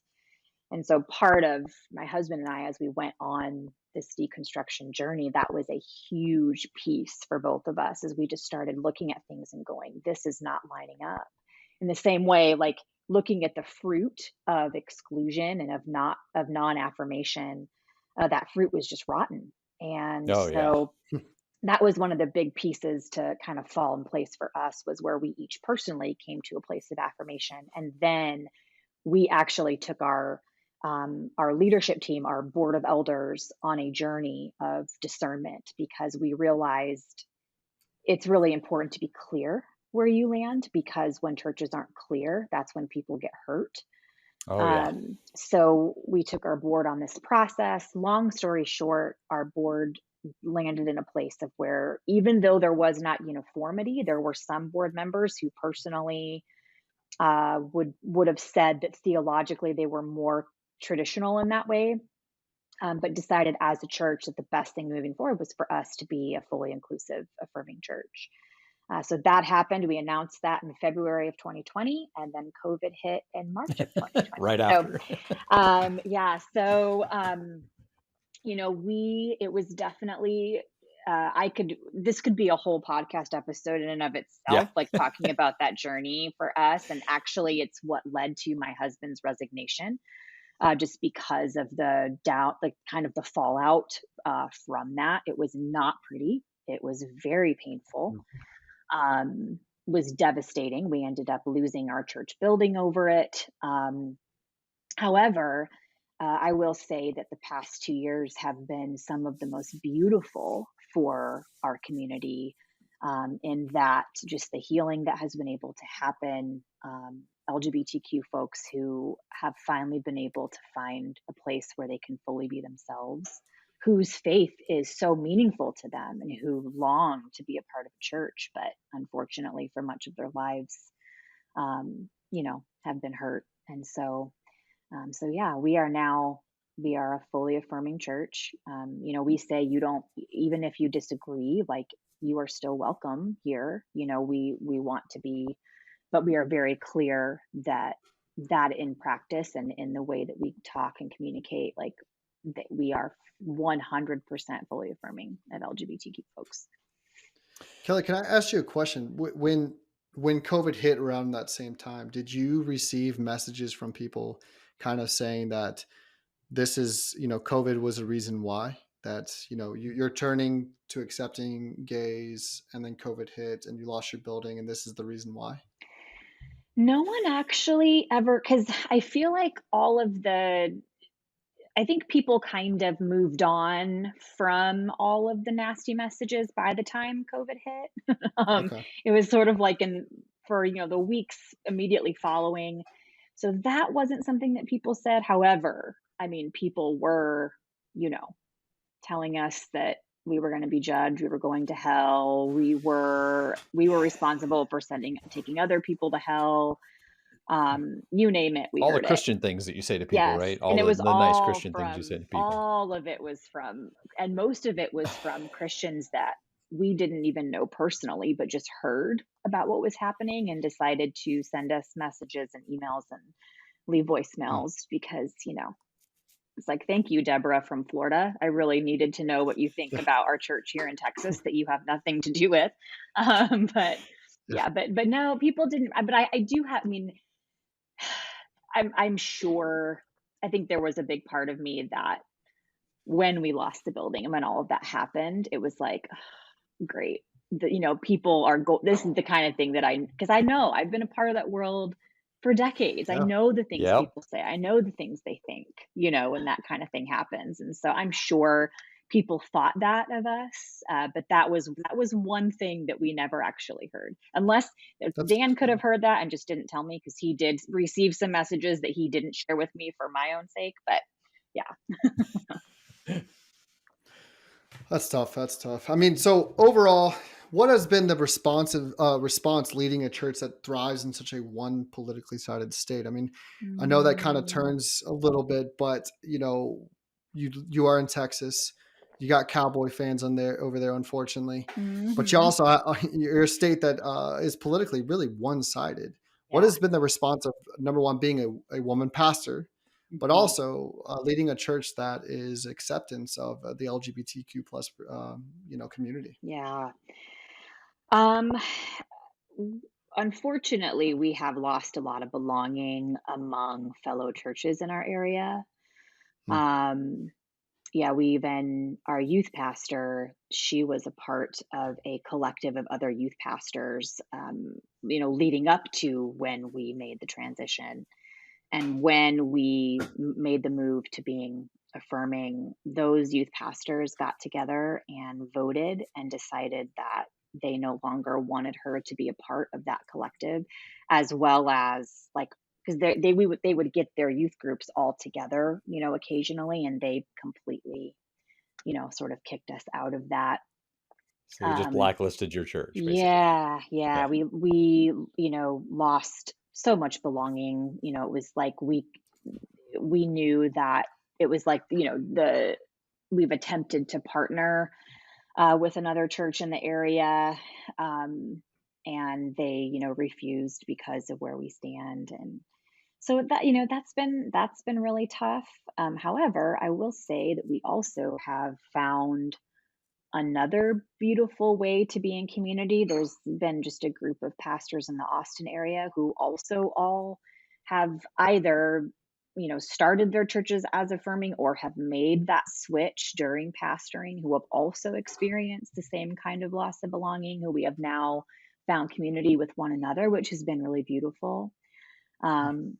Speaker 3: And so part of my husband and I, as we went on this deconstruction journey, that was a huge piece for both of us, as we just started looking at things and going, this is not lining up. In the same way, like looking at the fruit of exclusion and of non-affirmation, that fruit was just rotten. And
Speaker 1: Oh yeah.
Speaker 3: so that was one of the big pieces to kind of fall in place for us, was where we each personally came to a place of affirmation. And then we actually took our leadership team, our board of elders, on a journey of discernment, because we realized it's really important to be clear where you land, because when churches aren't clear, that's when people get hurt.
Speaker 1: Oh yeah.
Speaker 3: So we took our board on this process. Long story short, our board landed in a place of where, even though there was not uniformity, there were some board members who personally would have said that theologically they were more traditional in that way, but decided as a church that the best thing moving forward was for us to be a fully inclusive, affirming church. So that happened. We announced that in February of 2020, and then COVID hit in March of 2020.
Speaker 1: Right
Speaker 3: So,
Speaker 1: after.
Speaker 3: yeah. So, it was definitely, this could be a whole podcast episode in and of
Speaker 1: Yeah.
Speaker 3: itself, like talking about that journey for us. And actually, it's what led to my husband's resignation, just because of the doubt, like kind of the fallout from that. It was not pretty. It was very painful. Was devastating. We ended up losing our church building over it. However, I will say that the past 2 years have been some of the most beautiful for our community, in that just the healing that has been able to happen. LGBTQ folks who have finally been able to find a place where they can fully be themselves. whose faith is so meaningful to them and who long to be a part of a church, but unfortunately for much of their lives, have been hurt. And so yeah, we are a fully affirming church. We say you don't, even if you disagree, like, you are still welcome here. We want to be, but we are very clear that in practice and in the way that we talk and communicate, like, that we are 100% fully affirming of LGBTQ folks.
Speaker 2: Kelly, can I ask you a question? When COVID hit around that same time, did you receive messages from people kind of saying that this is, COVID was a reason why, that, you're turning to accepting gays, and then COVID hit and you lost your building, and this is the reason why?
Speaker 3: No one actually ever, because I feel like I think people kind of moved on from all of the nasty messages by the time COVID hit.
Speaker 2: Okay.
Speaker 3: It was sort of like for the weeks immediately following. So that wasn't something that people said. However, I mean, people were, you know, telling us that we were going to be judged, we were going to hell, we were responsible for taking other people to hell. You name it, we
Speaker 1: All the
Speaker 3: heard it.
Speaker 1: Christian things that you say to people,
Speaker 3: Yes,
Speaker 1: right?
Speaker 3: and
Speaker 1: All
Speaker 3: it was
Speaker 1: the nice
Speaker 3: all
Speaker 1: Christian things you say
Speaker 3: from
Speaker 1: to people.
Speaker 3: all of it was from, and most of it was from Christians that we didn't even know personally, but just heard about what was happening and decided to send us messages and emails and leave
Speaker 2: Hmm.
Speaker 3: voicemails because, it's like, thank you, Deborah from Florida. I really needed to know what you think
Speaker 2: Yeah.
Speaker 3: about our church here in Texas that you have nothing to do with. But
Speaker 2: Yeah.
Speaker 3: yeah, but no, people didn't. But I do have. I mean, I'm sure. I think there was a big part of me that when we lost the building and when all of that happened, it was like, great. People are this is the kind of thing that because I know I've been a part of that world for decades. I
Speaker 2: Yeah.
Speaker 3: know the things
Speaker 1: Yep.
Speaker 3: people say. I know the things they think, when that kind of thing happens. And so I'm sure people thought that of us, but that was one thing that we never actually heard. Unless
Speaker 2: That's
Speaker 3: Dan could have heard that and just didn't tell me because he did receive some messages that he didn't share with me for my own sake. But yeah.
Speaker 2: That's tough. That's tough. I mean, so overall, what has been the response leading a church that thrives in such a one politically sided state? I mean, I know that kind of
Speaker 3: Mm,
Speaker 2: turns a little bit, but you are in Texas. You got Cowboy fans on there over there, unfortunately, but you
Speaker 3: mhm.
Speaker 2: also you're a state that is politically really one sided. What
Speaker 3: Yeah.
Speaker 2: has been the response of, number one, being a woman pastor, but
Speaker 3: Mhm.
Speaker 2: also leading a church that is acceptance of the LGBTQ plus community?
Speaker 3: Yeah. Um, Unfortunately, we have lost a lot of belonging among fellow churches in our area.
Speaker 2: Hmm.
Speaker 3: Um, yeah, our youth pastor, she was a part of a collective of other youth pastors, leading up to when we made the transition. And when we made the move to being affirming, those youth pastors got together and voted and decided that they no longer wanted her to be a part of that collective, as well as, like, because they would get their youth groups all together, occasionally, and they completely, sort of kicked us out of that.
Speaker 1: So they just
Speaker 3: Um,
Speaker 1: blacklisted your church, basically.
Speaker 3: yeah,
Speaker 1: Yeah.
Speaker 3: we lost so much belonging. It was like we knew that it was like, we've attempted to partner with another church in the area, um, and they refused because of where we stand. And so that's been really tough. However, I will say that we also have found another beautiful way to be in community. There's been just a group of pastors in the Austin area who also all have either, started their churches as affirming or have made that switch during pastoring, who have also experienced the same kind of loss of belonging, who we have now found community with one another, which has been really beautiful. Um,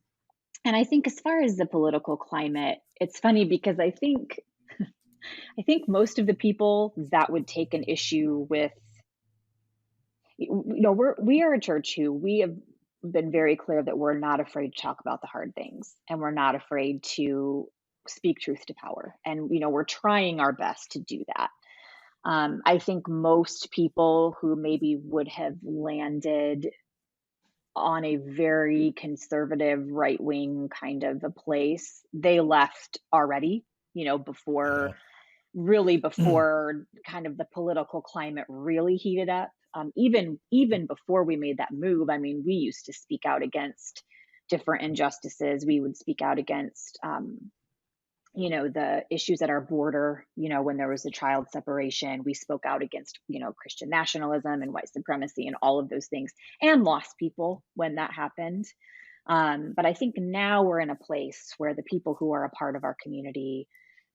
Speaker 3: and I think as far as the political climate, it's funny because I think most of the people that would take an issue with, we are a church who we have been very clear that we're not afraid to talk about the hard things, and we're not afraid to, speak truth to power. And, we're trying our best to do that. I think most people who maybe would have landed on a very conservative right wing kind of a place, they left already, before
Speaker 1: Yeah.
Speaker 3: really before kind of the political climate really heated up. Even before we made that move, I mean, we used to speak out against different injustices. We would speak out against, the issues at our border. When there was a child separation, we spoke out against, Christian nationalism and white supremacy and all of those things, and lost people when that happened. But I think now we're in a place where the people who are a part of our community,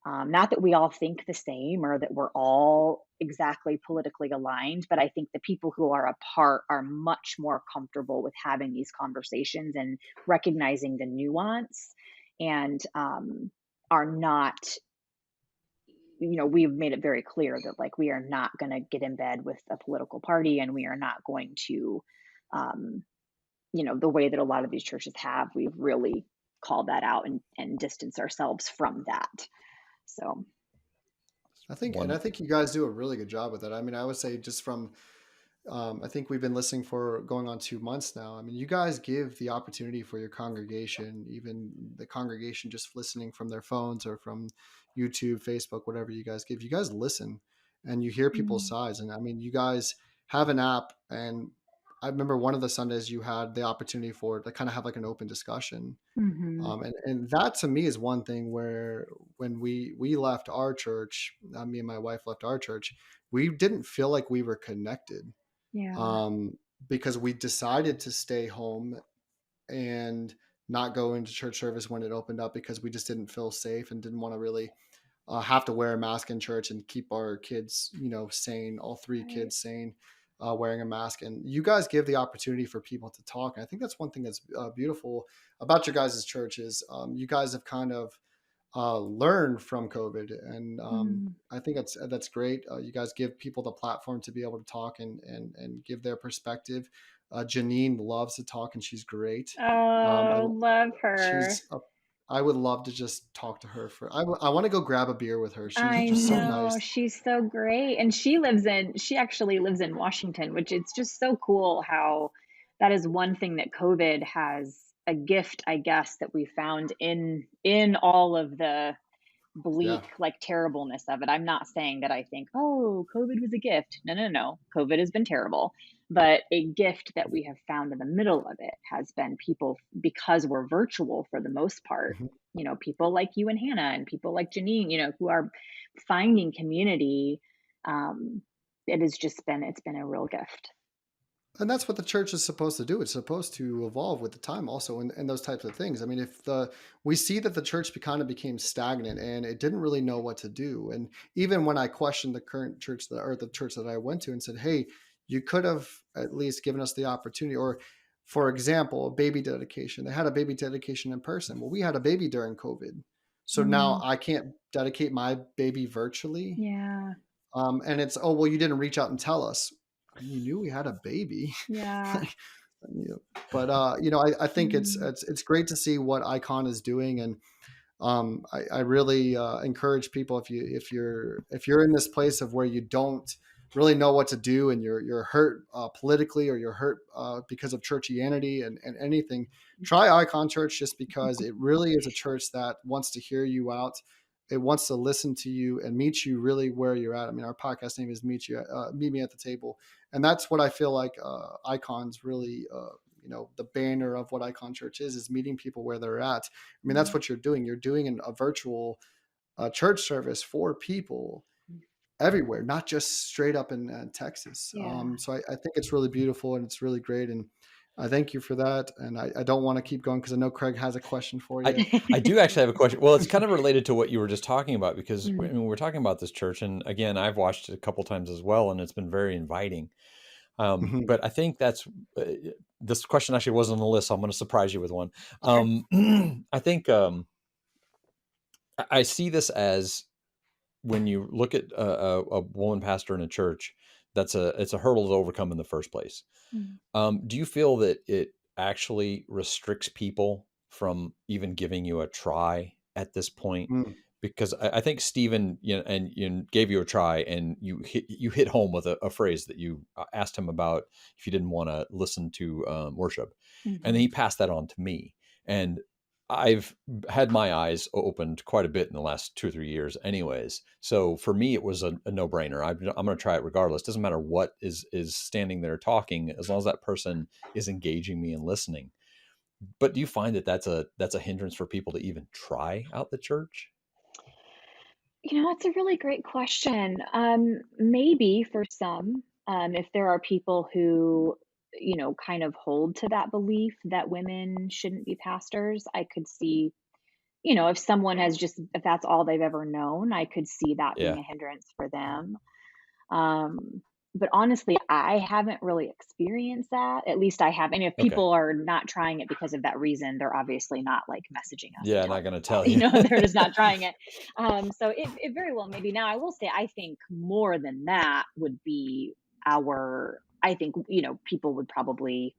Speaker 3: not that we all think the same or that we're all exactly politically aligned, but I think the people who are a part are much more comfortable with having these conversations and recognizing the nuance, and are not, we've made it very clear that, like, we are not going to get in bed with a political party, and we are not going to, um, the way that a lot of these churches have, we've really called that out and distance ourselves from that. So,
Speaker 2: I think, and I
Speaker 1: Wonderful.
Speaker 2: think you guys do a really good job with it. I mean, I would say just from, I think we've been listening for going on 2 months now. I mean, you guys give the opportunity for your congregation, even the congregation just listening from their phones or from YouTube, Facebook, whatever you guys give, you guys listen and you hear people's
Speaker 3: mm,
Speaker 2: sides. And I mean, you guys have an app, and I remember one of the Sundays you had the opportunity for to kind of have like an open discussion.
Speaker 3: mhm,
Speaker 2: And that to me is one thing where when we left our church, me and my wife left our church, we didn't feel like we were connected,
Speaker 3: yeah,
Speaker 2: um, because we decided to stay home and not go into church service when it opened up because we just didn't feel safe and didn't want to really have to wear a mask in church and keep our kids, sane, all three
Speaker 3: right,
Speaker 2: kids sane, wearing a mask. And you guys give the opportunity for people to talk. And I think that's one thing that's beautiful about your guys' church is you guys have kind of learned from COVID, and
Speaker 3: mm.
Speaker 2: I think that's great. You guys give people the platform to be able to talk and give their perspective. Janine loves to talk, and she's great. I
Speaker 3: Oh, love her.
Speaker 2: she's a, I would love to just talk to her for. I want to go grab a beer with her. She's
Speaker 3: I
Speaker 2: just so
Speaker 3: know,
Speaker 2: nice.
Speaker 3: she's so great, and she actually lives in Washington, which it's just so cool how that is one thing that COVID has, a gift, I guess, that we found in all of the
Speaker 2: Yeah.
Speaker 3: bleak, like, terribleness of it. I'm not saying that I think, oh, COVID was a gift. No, no, no. COVID has been terrible. But a gift that we have found in the middle of it has been people, because we're virtual for the most part,
Speaker 2: Mhm.
Speaker 3: people like you and Hannah and people like Janine, who are finding community. Um, it's been a real gift.
Speaker 2: And that's what the church is supposed to do. It's supposed to evolve with the time also and those types of things. I mean, if we see that the church kind of became stagnant and it didn't really know what to do. And even when I questioned the current church or the church that I went to and said, hey, you could have at least given us the opportunity, or for example, a baby dedication. They had a baby dedication in person. Well, we had a baby during COVID. So now
Speaker 3: Mm,
Speaker 2: I can't dedicate my baby virtually.
Speaker 3: yeah,
Speaker 2: And it's, oh, well, you didn't reach out and tell us. You knew we had a baby.
Speaker 3: yeah.
Speaker 2: Like, you know, but I think
Speaker 3: Mm,
Speaker 2: it's great to see what Eikon is doing, and I really encourage people, if you're in this place of where you don't really know what to do and you're hurt politically, or you're hurt because of churchianity and anything, try Icon Church, just because it really is a church that wants to hear you out. It wants to listen to you and meet you really where you're at. I mean, our podcast name is Meet Me at the Table, and that's what I feel like Icon's really. The banner of what Icon Church is meeting people where they're at. I mean, that's
Speaker 3: mm,
Speaker 2: what you're doing. You're doing a virtual church service for people everywhere, not just straight up in Texas.
Speaker 3: yeah.
Speaker 2: So I think it's really beautiful and it's really great. And I thank you for that. And I don't want to keep going because I know Craig has a question for you.
Speaker 1: I do actually have a question. Well, it's kind of related to what you were just talking about, because
Speaker 3: Mm,
Speaker 1: we're talking about this church, and again, I've watched it a couple times as well, and it's been very inviting.
Speaker 2: Mhm.
Speaker 1: But I think this question actually wasn't on the list, so I'm going to surprise you with one.
Speaker 3: okay.
Speaker 1: I think I see this as, when you look at a woman pastor in a church, it's a hurdle to overcome in the first place.
Speaker 3: Mm.
Speaker 1: Do you feel that it actually restricts people from even giving you a try at this point,
Speaker 2: Mm.
Speaker 1: because I think Stephen, and gave you a try, and you hit home with a phrase that you asked him about if you didn't want to listen to worship, and then he passed that on to me, and I've had my eyes opened quite a bit in the last 2 or 3 years anyways. So for me, it was a no-brainer. I'm going to try it regardless. Doesn't matter what is standing there talking, as long as that person is engaging me and listening. But do you find that that's a hindrance for people to even try out the church?
Speaker 3: It's a really great question. Maybe for some, if there are people who, kind of hold to that belief that women shouldn't be pastors, I could see, if someone if that's all they've ever known, I could see that being
Speaker 1: Yeah.
Speaker 3: a hindrance for them. Um, but honestly, I haven't really experienced that. At least I haven't. And if
Speaker 1: Okay.
Speaker 3: people are not trying it because of that reason, they're obviously not like messaging us and
Speaker 1: Yeah, not
Speaker 3: telling
Speaker 1: going to
Speaker 3: us that,
Speaker 1: tell you.
Speaker 3: they're just not trying it. So it very well maybe. Now, I will say, I think more than that would be I think, people would probably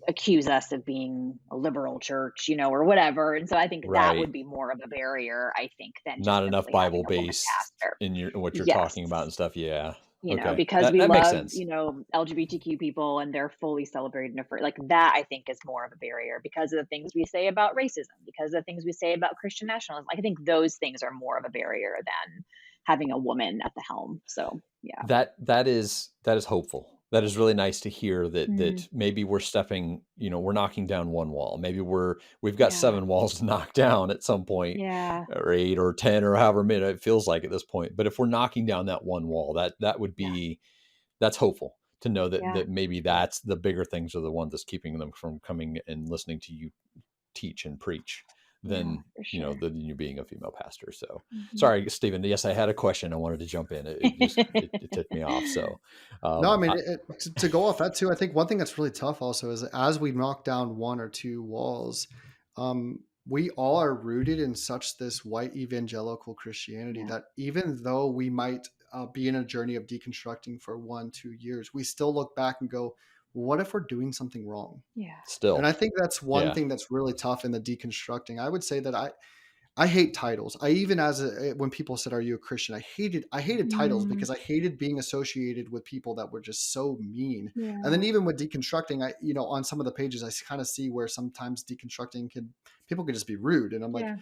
Speaker 3: accuse us of being a liberal church, or whatever. And so I think that
Speaker 1: Right.
Speaker 3: would be more of a barrier, I think, than just
Speaker 1: Not enough
Speaker 3: simply having
Speaker 1: Bible
Speaker 3: a woman
Speaker 1: base
Speaker 3: pastor.
Speaker 1: in what you're
Speaker 3: Yes.
Speaker 1: talking about and stuff. Yeah. Okay.
Speaker 3: Because
Speaker 1: That
Speaker 3: we
Speaker 1: that makes
Speaker 3: love,
Speaker 1: sense.
Speaker 3: LGBTQ people and they're fully celebrated and like that, I think is more of a barrier because of the things we say about racism, because of the things we say about Christian nationalism. Like, I think those things are more of a barrier than having a woman at the helm. So, yeah.
Speaker 1: That is hopeful. That is really nice to hear that
Speaker 3: Mm,
Speaker 1: maybe we're stepping, we're knocking down one wall. Maybe we've got
Speaker 3: yeah.
Speaker 1: 7 walls to knock down at some point,
Speaker 3: Yeah.
Speaker 1: or 8 or 10 or however many it feels like at this point. But if we're knocking down that one wall, that would
Speaker 3: Yeah.
Speaker 1: be that's hopeful to know that
Speaker 3: Yeah.
Speaker 1: maybe that's the bigger things are the ones that's keeping them from coming and listening to you teach and preach
Speaker 3: Yeah,
Speaker 1: than
Speaker 3: for sure.
Speaker 1: than you being a female pastor. So
Speaker 3: Mhm.
Speaker 1: sorry, Stephen. Yes, I had a question. I wanted to jump in. It took me off. So
Speaker 2: No, I mean,
Speaker 1: I,
Speaker 2: to go off that too, I think one thing that's really tough also is as we knock down one or two walls, we all are rooted in such this white evangelical Christianity
Speaker 3: Yeah.
Speaker 2: that even though we might be in a journey of deconstructing for 1-2 years, we still look back and go, what if we're doing something wrong?
Speaker 3: Yeah.
Speaker 2: And
Speaker 1: still,
Speaker 2: I think that's one
Speaker 1: yeah.
Speaker 2: thing that's really tough in the deconstructing. I would say that I hate titles. I even when people said, "Are you a Christian?" I hated titles
Speaker 3: Mm,
Speaker 2: because I hated being associated with people that were just so mean. And
Speaker 3: yeah.
Speaker 2: then even with deconstructing, on some of the pages, I kind of see where sometimes deconstructing people could just be rude, and I'm like,
Speaker 3: Yeah.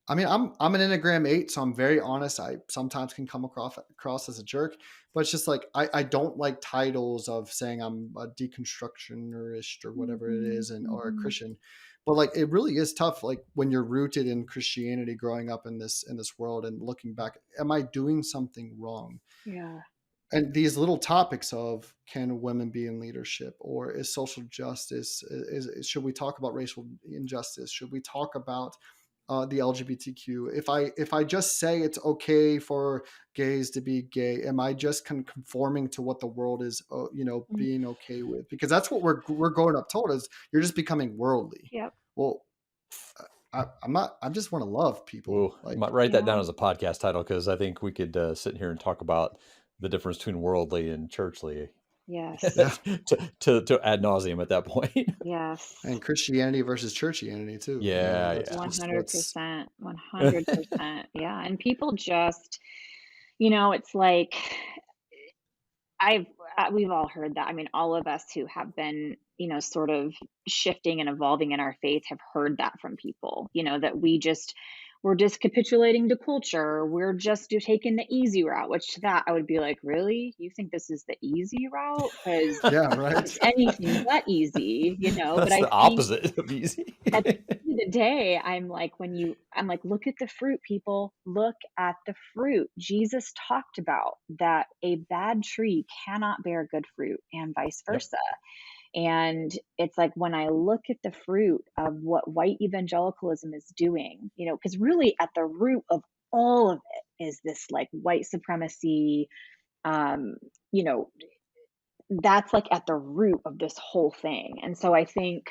Speaker 2: I mean, I'm an Enneagram 8, so I'm very honest. I sometimes can come across as a jerk, but it's just like I don't like titles of saying I'm a deconstructionist or whatever it
Speaker 3: Mhm.
Speaker 2: is, or a
Speaker 3: Mhm.
Speaker 2: Christian. But like it really is tough, like when you're rooted in Christianity, growing up in this world, and looking back, am I doing something wrong?
Speaker 3: Yeah.
Speaker 2: And these little topics of can women be in leadership, or is social justice, should we talk about racial injustice, should we talk about the LGBTQ? If I just say it's okay for gays to be gay, am I just conforming to what the world is
Speaker 3: Mm,
Speaker 2: being okay with? Because that's what we're growing up told, is you're just becoming worldly.
Speaker 3: yep.
Speaker 2: Well, I'm not. I just want to love people.
Speaker 1: Ooh,
Speaker 2: Like,
Speaker 1: might write that
Speaker 3: Yeah.
Speaker 1: down as a podcast title, because I think we could sit here and talk about the difference between worldly and churchly
Speaker 3: Yes.
Speaker 2: yeah.
Speaker 1: to ad nauseum at that point.
Speaker 3: Yes.
Speaker 2: And Christianity versus churchianity too.
Speaker 1: Yeah,
Speaker 2: That's
Speaker 1: yeah.
Speaker 2: just that's
Speaker 3: 100%. 100%. Yeah. And people just, it's like I've we've all heard that. I mean, all of us who have been, sort of shifting and evolving in our faith have heard that from people, that we're just capitulating to culture. We're just taking the easy route, which to that I would be like, really? You think this is the easy route? Because
Speaker 2: yeah, right.
Speaker 3: it's anything but easy, But
Speaker 1: That's
Speaker 3: I
Speaker 1: the
Speaker 3: think
Speaker 1: opposite of easy.
Speaker 3: at the end of the day, I'm like, look at the fruit, people. Look at the fruit. Jesus talked about that a bad tree cannot bear good fruit and vice
Speaker 1: Yep.
Speaker 3: versa. And it's like when I look at the fruit of what white evangelicalism is doing, because really at the root of all of it is this like white supremacy, um, you know, that's like at the root of this whole thing. And so I think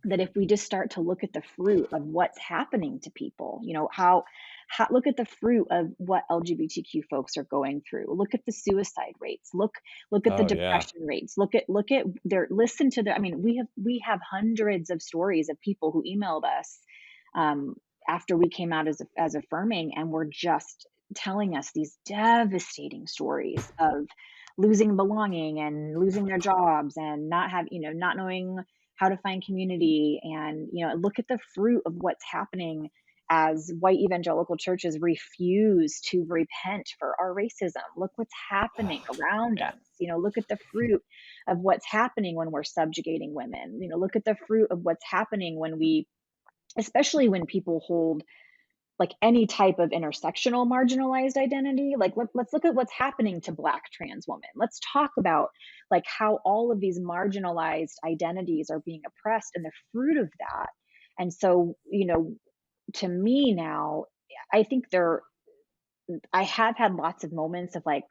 Speaker 3: that if we just start to look at the fruit of what's happening to people, how look at the fruit of what LGBTQ folks are going through. Look at the suicide rates. Look at the
Speaker 1: Oh yeah.
Speaker 3: depression rates. Look at their listen to the. I mean, we have hundreds of stories of people who emailed us after we came out as affirming, and were just telling us these devastating stories of losing belonging and losing their jobs and not knowing how to find community. And look at the fruit of what's happening as white evangelical churches refuse to repent for our racism. Look what's happening around
Speaker 1: Yeah.
Speaker 3: us. Look at the fruit of what's happening when we're subjugating women. Look at the fruit of what's happening when we, especially when people hold like any type of intersectional marginalized identity. Like let's look at what's happening to Black trans women. Let's talk about like how all of these marginalized identities are being oppressed and the fruit of that. And so, to me now, I think I have had lots of moments of like,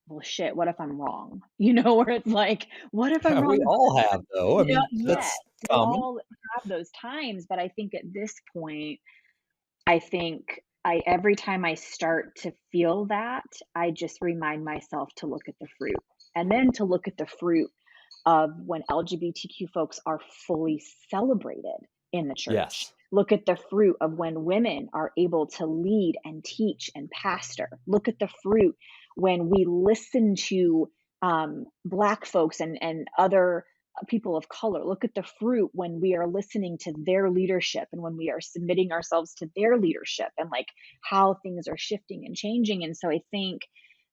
Speaker 3: well, shit, what if I'm wrong? Where it's like, what if I'm
Speaker 1: We
Speaker 3: wrong?
Speaker 1: all have, though. I mean,
Speaker 3: Yes,
Speaker 1: that's
Speaker 3: we
Speaker 1: common.
Speaker 3: all have those times. But I think at this point, I think every time I start to feel that, I just remind myself to look at the fruit, and then to look at the fruit of when LGBTQ folks are fully celebrated in the church.
Speaker 1: Yes.
Speaker 3: Look at the fruit of when women are able to lead and teach and pastor. Look at the fruit when we listen to Black folks and other people of color. Look at the fruit when we are listening to their leadership and when we are submitting ourselves to their leadership, and like how things are shifting and changing. And so I think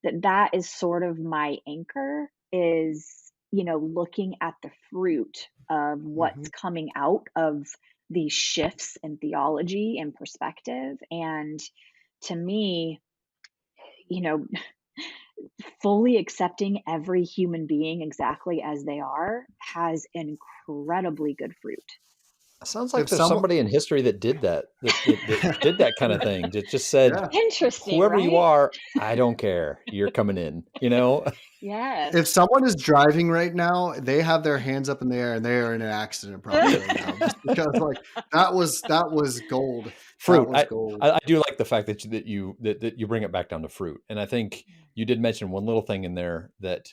Speaker 3: that is sort of my anchor, is looking at the fruit of what's
Speaker 2: Mhm.
Speaker 3: coming out of these shifts in theology and perspective. And to me, you know, fully accepting every human being exactly as they are has incredibly good fruit.
Speaker 1: Sounds like
Speaker 2: If
Speaker 1: there's
Speaker 2: someone,
Speaker 1: somebody in history that did that, that did that kind of thing. Just said,
Speaker 2: yeah,
Speaker 3: Interesting,
Speaker 1: whoever you
Speaker 3: right?
Speaker 1: are, I don't care. You're coming in, you know?
Speaker 3: Yes.
Speaker 2: if someone is driving right now, they have their hands up in the air and they are in an accident probably right now, just because like that was gold. That
Speaker 1: Fruit.
Speaker 2: was gold.
Speaker 1: I do like the fact that you bring it back down to fruit. And I think you did mention one little thing in there that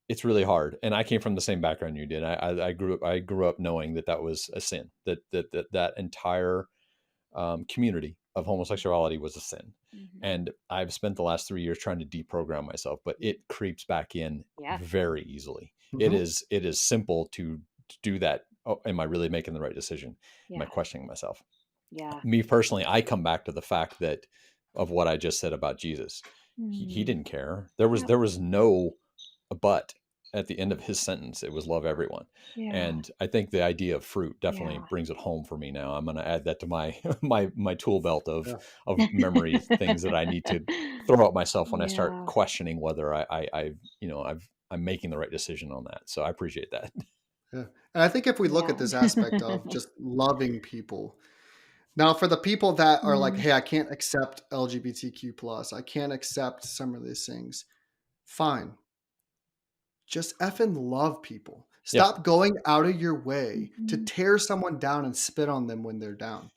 Speaker 1: it's really hard. And I came from the same background you did. I grew up knowing that was a sin, that entire community of homosexuality was a sin.
Speaker 3: Mhm.
Speaker 1: And I've spent the last 3 years trying to deprogram myself, but it creeps back in
Speaker 3: Yeah.
Speaker 1: very easily.
Speaker 2: Mhm.
Speaker 1: It is simple to do that. Oh, am I really making the right decision? Am I
Speaker 3: Yeah.
Speaker 1: questioning myself?
Speaker 3: Yeah.
Speaker 1: Me personally, I come back to the fact that of what I just said about Jesus. He
Speaker 3: Mm.
Speaker 1: didn't care.
Speaker 3: Yep.
Speaker 1: There was no but at the end of his sentence. It was love everyone.
Speaker 3: Yeah.
Speaker 1: And I think the idea of fruit definitely
Speaker 3: Yeah.
Speaker 1: brings it home for me now. I'm going to add that to my my tool belt
Speaker 2: Yeah.
Speaker 1: of memory things that I need to throw out myself when I start
Speaker 3: Yeah.
Speaker 1: questioning whether I'm making the right decision on that. So I appreciate that.
Speaker 2: Yeah. And I think if we look
Speaker 3: Yeah.
Speaker 2: at this aspect of just loving people, now for the people that are like,
Speaker 3: Mm.
Speaker 2: hey, I can't accept LGBTQ plus, I can't accept some of these things. Fine. Just effing love people.
Speaker 1: Yeah.
Speaker 2: Stop going out of your way to
Speaker 3: Mhm.
Speaker 2: tear someone down and spit on them when they're down.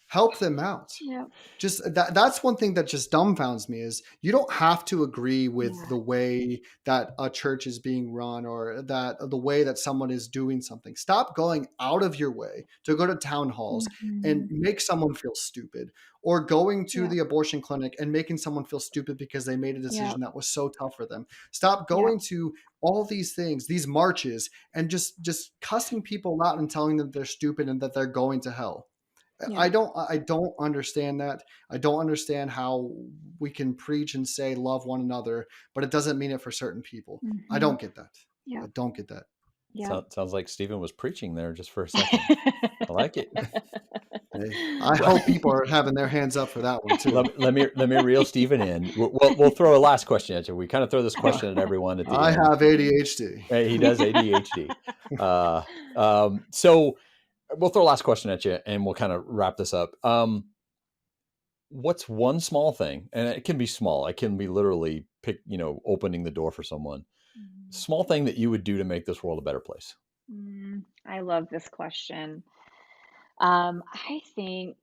Speaker 2: Help them out.
Speaker 3: Yep.
Speaker 2: Just that's one thing that just dumbfounds me is you don't have to agree with
Speaker 3: Yeah.
Speaker 2: the way that a church is being run or that the way that someone is doing something. Stop going out of your way to go to town halls and
Speaker 3: Mhm.
Speaker 2: make someone feel stupid, or going to
Speaker 3: Yep.
Speaker 2: the abortion clinic and making someone feel stupid because they made a
Speaker 3: Yep.
Speaker 2: decision that was so tough for them. Stop
Speaker 3: Yep.
Speaker 2: going to all these things, these marches, and just cussing people out and telling them they're stupid and that they're going to hell.
Speaker 3: Yep.
Speaker 2: I don't understand that. I don't understand how we can preach and say love one another, but it doesn't mean it for certain people. I
Speaker 3: Mhm.
Speaker 2: don't get that. I
Speaker 3: Yep.
Speaker 2: don't get that.
Speaker 3: Yep.
Speaker 1: Sounds like Stephen was preaching there just for a second. I like it.
Speaker 2: Hey, I
Speaker 1: Well,
Speaker 2: hope people are having their hands up for that one too.
Speaker 1: let me reel Stephen in. We'll throw a last question at you. We kind of throw this question at everyone at the
Speaker 2: I
Speaker 1: end.
Speaker 2: have ADHD.
Speaker 1: Hey, he does ADHD. Uh, so we'll throw a last question at you, and we'll kind of wrap this up. What's one small thing, and it can be small. It can be literally opening the door for someone.
Speaker 3: Mhm.
Speaker 1: Small thing that you would do to make this world a better place.
Speaker 3: I love this question. Um, I think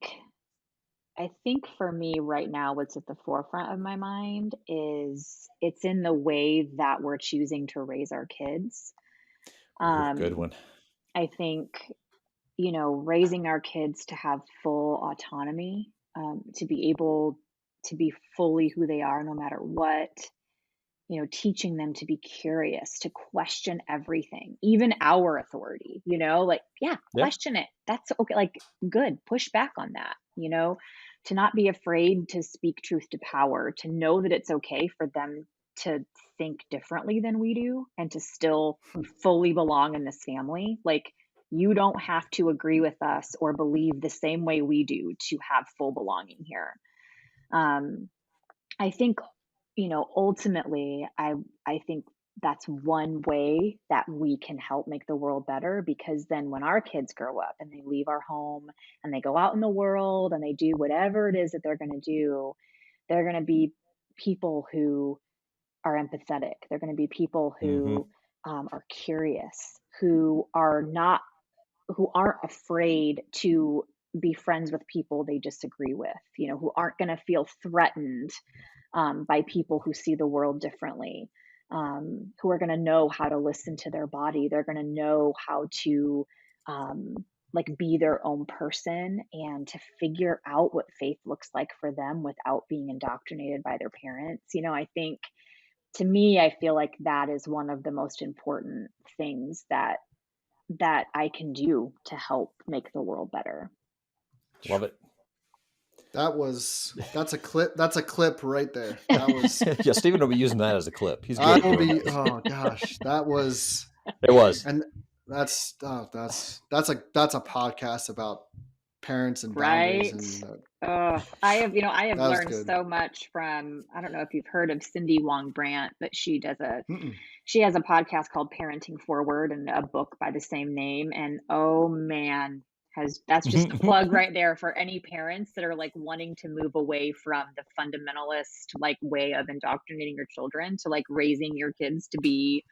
Speaker 3: I think for me right now, what's at the forefront of my mind is it's in the way that we're choosing to raise our kids.
Speaker 1: Ooh, good
Speaker 3: Um,
Speaker 1: one.
Speaker 3: I think raising our kids to have full autonomy, to be able to be fully who they are no matter what, teaching them to be curious, to question everything, even our authority, like, yeah,
Speaker 1: Yeah.
Speaker 3: question it. That's okay. Like, good, push back on that, to not be afraid to speak truth to power, to know that it's okay for them to think differently than we do and to still fully belong in this family. Like, you don't have to agree with us or believe the same way we do to have full belonging here. Um, I think, ultimately, I think that's one way that we can help make the world better, because then when our kids grow up and they leave our home and they go out in the world and they do whatever it is that they're going to do, they're going to be people who are empathetic. They're going to be people
Speaker 1: Mm-hmm.
Speaker 3: who are curious, who aren't afraid to be friends with people they disagree with, who aren't going to feel threatened by people who see the world differently, who are going to know how to listen to their body. They're going to know how to um, like be their own person and to figure out what faith looks like for them without being indoctrinated by their parents. I think, to me, I feel like that is one of the most important things that I can do to help make the world better.
Speaker 1: Love it.
Speaker 2: That's a clip. That's a clip right there. That was.
Speaker 1: Yeah, Stephen will be using that as a clip. He's
Speaker 2: I
Speaker 1: good at
Speaker 2: will
Speaker 1: doing
Speaker 2: be.
Speaker 1: those.
Speaker 2: Oh gosh, that was.
Speaker 1: It was.
Speaker 2: And that's a podcast about parents and
Speaker 3: Right.
Speaker 2: boundaries, and
Speaker 3: I have
Speaker 2: that was
Speaker 3: learned
Speaker 2: good.
Speaker 3: so much from, I don't know if you've heard of Cindy Wong Brandt, but she
Speaker 2: Mm-mm.
Speaker 3: has a podcast called Parenting Forward and a book by the same name. And oh man, that's just a plug right there for any parents that are like wanting to move away from the fundamentalist like way of indoctrinating your children to like raising your kids to be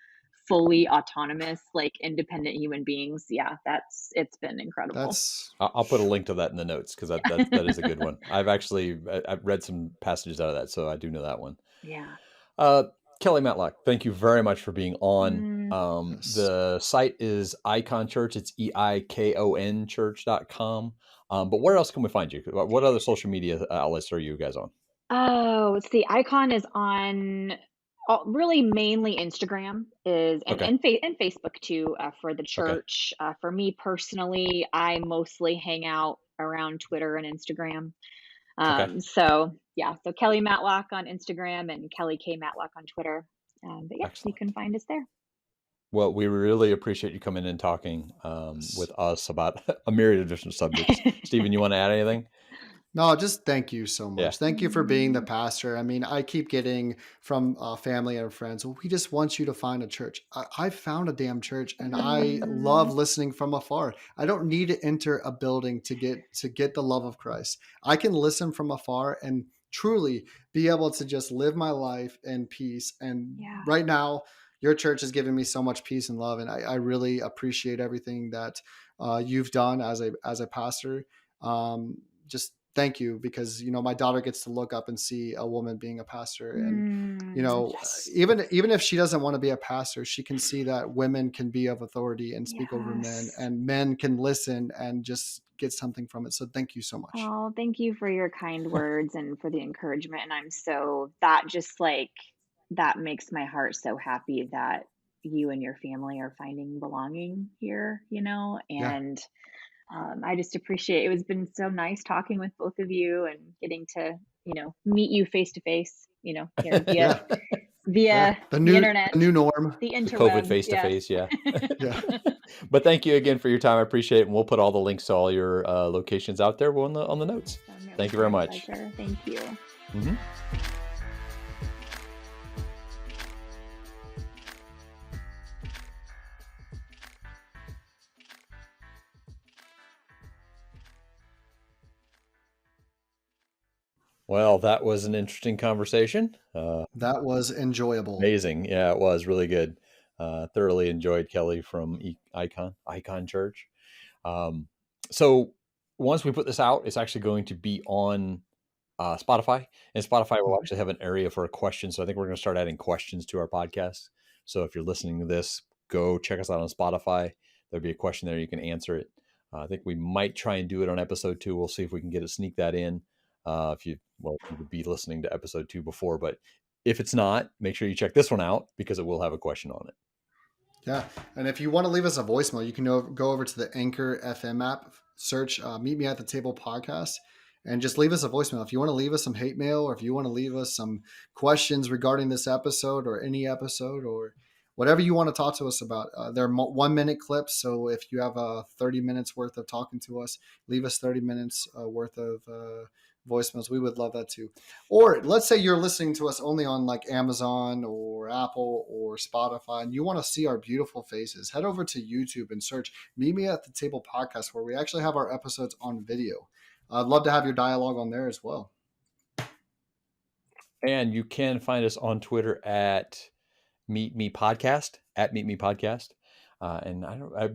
Speaker 3: fully autonomous, like independent human beings. Yeah, it's been incredible.
Speaker 2: That's
Speaker 1: I'll put a link to that in the notes because that is a good one. I've read some passages out of that, so I do know that one.
Speaker 3: Yeah.
Speaker 1: Kelly Matlock, thank you very much for being on.
Speaker 2: yes.
Speaker 1: The site is Eikon Church. It's EIKON church.com. But where else can we find you? What other social media outlets are you guys on?
Speaker 3: Oh, let's see. Icon is on really mainly Instagram is
Speaker 1: Okay.
Speaker 3: and Facebook too, for the
Speaker 1: Okay.
Speaker 3: church. For me personally, I mostly hang out around Twitter and Instagram.
Speaker 1: Okay.
Speaker 3: So Kelly Matlock on Instagram and Kelly K Matlock on Twitter. But yeah, you
Speaker 1: Excellent.
Speaker 3: can find us there.
Speaker 1: Well, we really appreciate you coming and talking
Speaker 2: Yes.
Speaker 1: with us about a myriad of different subjects. Stephen, you want to add anything?
Speaker 2: No, just thank you so
Speaker 1: Yeah.
Speaker 2: much. Thank you for being the pastor. I mean, I keep getting from family and friends, well, we just want you to find a church. I found a damn church, and I love listening from afar. I don't need to enter a building to get the love of Christ. I can listen from afar and truly be able to just live my life in peace. And
Speaker 3: Yeah.
Speaker 2: right now, your church has given me so much peace and love, and I really appreciate everything that you've done as a pastor. Just thank you, because my daughter gets to look up and see a woman being a pastor, and
Speaker 1: Yes.
Speaker 2: even if she doesn't want to be a pastor, she can see that women can be of authority and speak over men,
Speaker 3: Yes.
Speaker 2: and men can listen and just get something from it. So thank you so much.
Speaker 3: Oh, thank you for your kind words and for the encouragement. And that makes my heart so happy that you and your family are finding belonging here,
Speaker 2: Yeah.
Speaker 3: and I just appreciate it. It's been so nice talking with both of you and getting to, meet you face to face, here
Speaker 2: Yeah.
Speaker 3: via
Speaker 2: The
Speaker 3: the internet,
Speaker 2: new norm.
Speaker 3: the
Speaker 1: The COVID
Speaker 3: interweb.
Speaker 1: face to face. Yeah.
Speaker 2: Yeah.
Speaker 1: But thank you again for your time. I appreciate it. And we'll put all the links to all your locations out there on the notes. Thank you very much.
Speaker 3: Pleasure. Thank you.
Speaker 1: Mm-hmm. Well, that was an interesting conversation.
Speaker 2: That was enjoyable.
Speaker 1: Amazing. Yeah, it was really good. Thoroughly enjoyed Kelly from Eikon Church. So once we put this out, it's actually going to be on Spotify, and Spotify will actually have an area for a question. So I think we're going to start adding questions to our podcast. So if you're listening to this, go check us out on Spotify. There'll be a question there. You can answer it. I think we might try and do it on episode 2. We'll see if we can sneak that in. If you would be listening to episode 2 before, but if it's not, make sure you check this one out because it will have a question on it.
Speaker 2: Yeah. And if you want to leave us a voicemail, you can go over to the Anchor FM app, search Meet Me at the Table podcast, and just leave us a voicemail. If you want to leave us some hate mail, or if you want to leave us some questions regarding this episode or any episode, or whatever you want to talk to us about, they're 1 minute clips. So if you have 30 minutes worth of talking to us, leave us 30 minutes worth of voicemails. We would love that too. Or let's say you're listening to us only on like Amazon or Apple or Spotify, and you want to see our beautiful faces. Head over to YouTube and search Meet Me at the Table podcast, where we actually have our episodes on video. I'd love to have your dialogue on there as well.
Speaker 1: And you can find us on Twitter at Meet Me Podcast, at Meet Me Podcast. And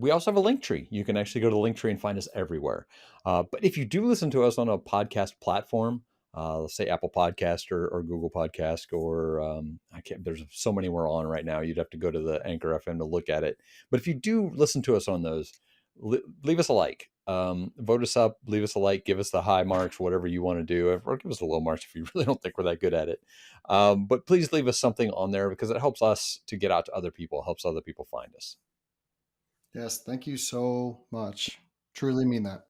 Speaker 1: we also have a link tree. You can actually go to the link tree and find us everywhere. But if you do listen to us on a podcast platform, let's say Apple Podcast or Google Podcast, or there's so many we're on right now. You'd have to go to the Anchor FM to look at it. But if you do listen to us on those, leave us a like. Vote us up, leave us a like, give us the high marks, whatever you want to do, or give us a low marks if you really don't think we're that good at it. But please leave us something on there because it helps us to get out to other people, helps other people find us.
Speaker 2: Yes, thank you so much. Truly mean that.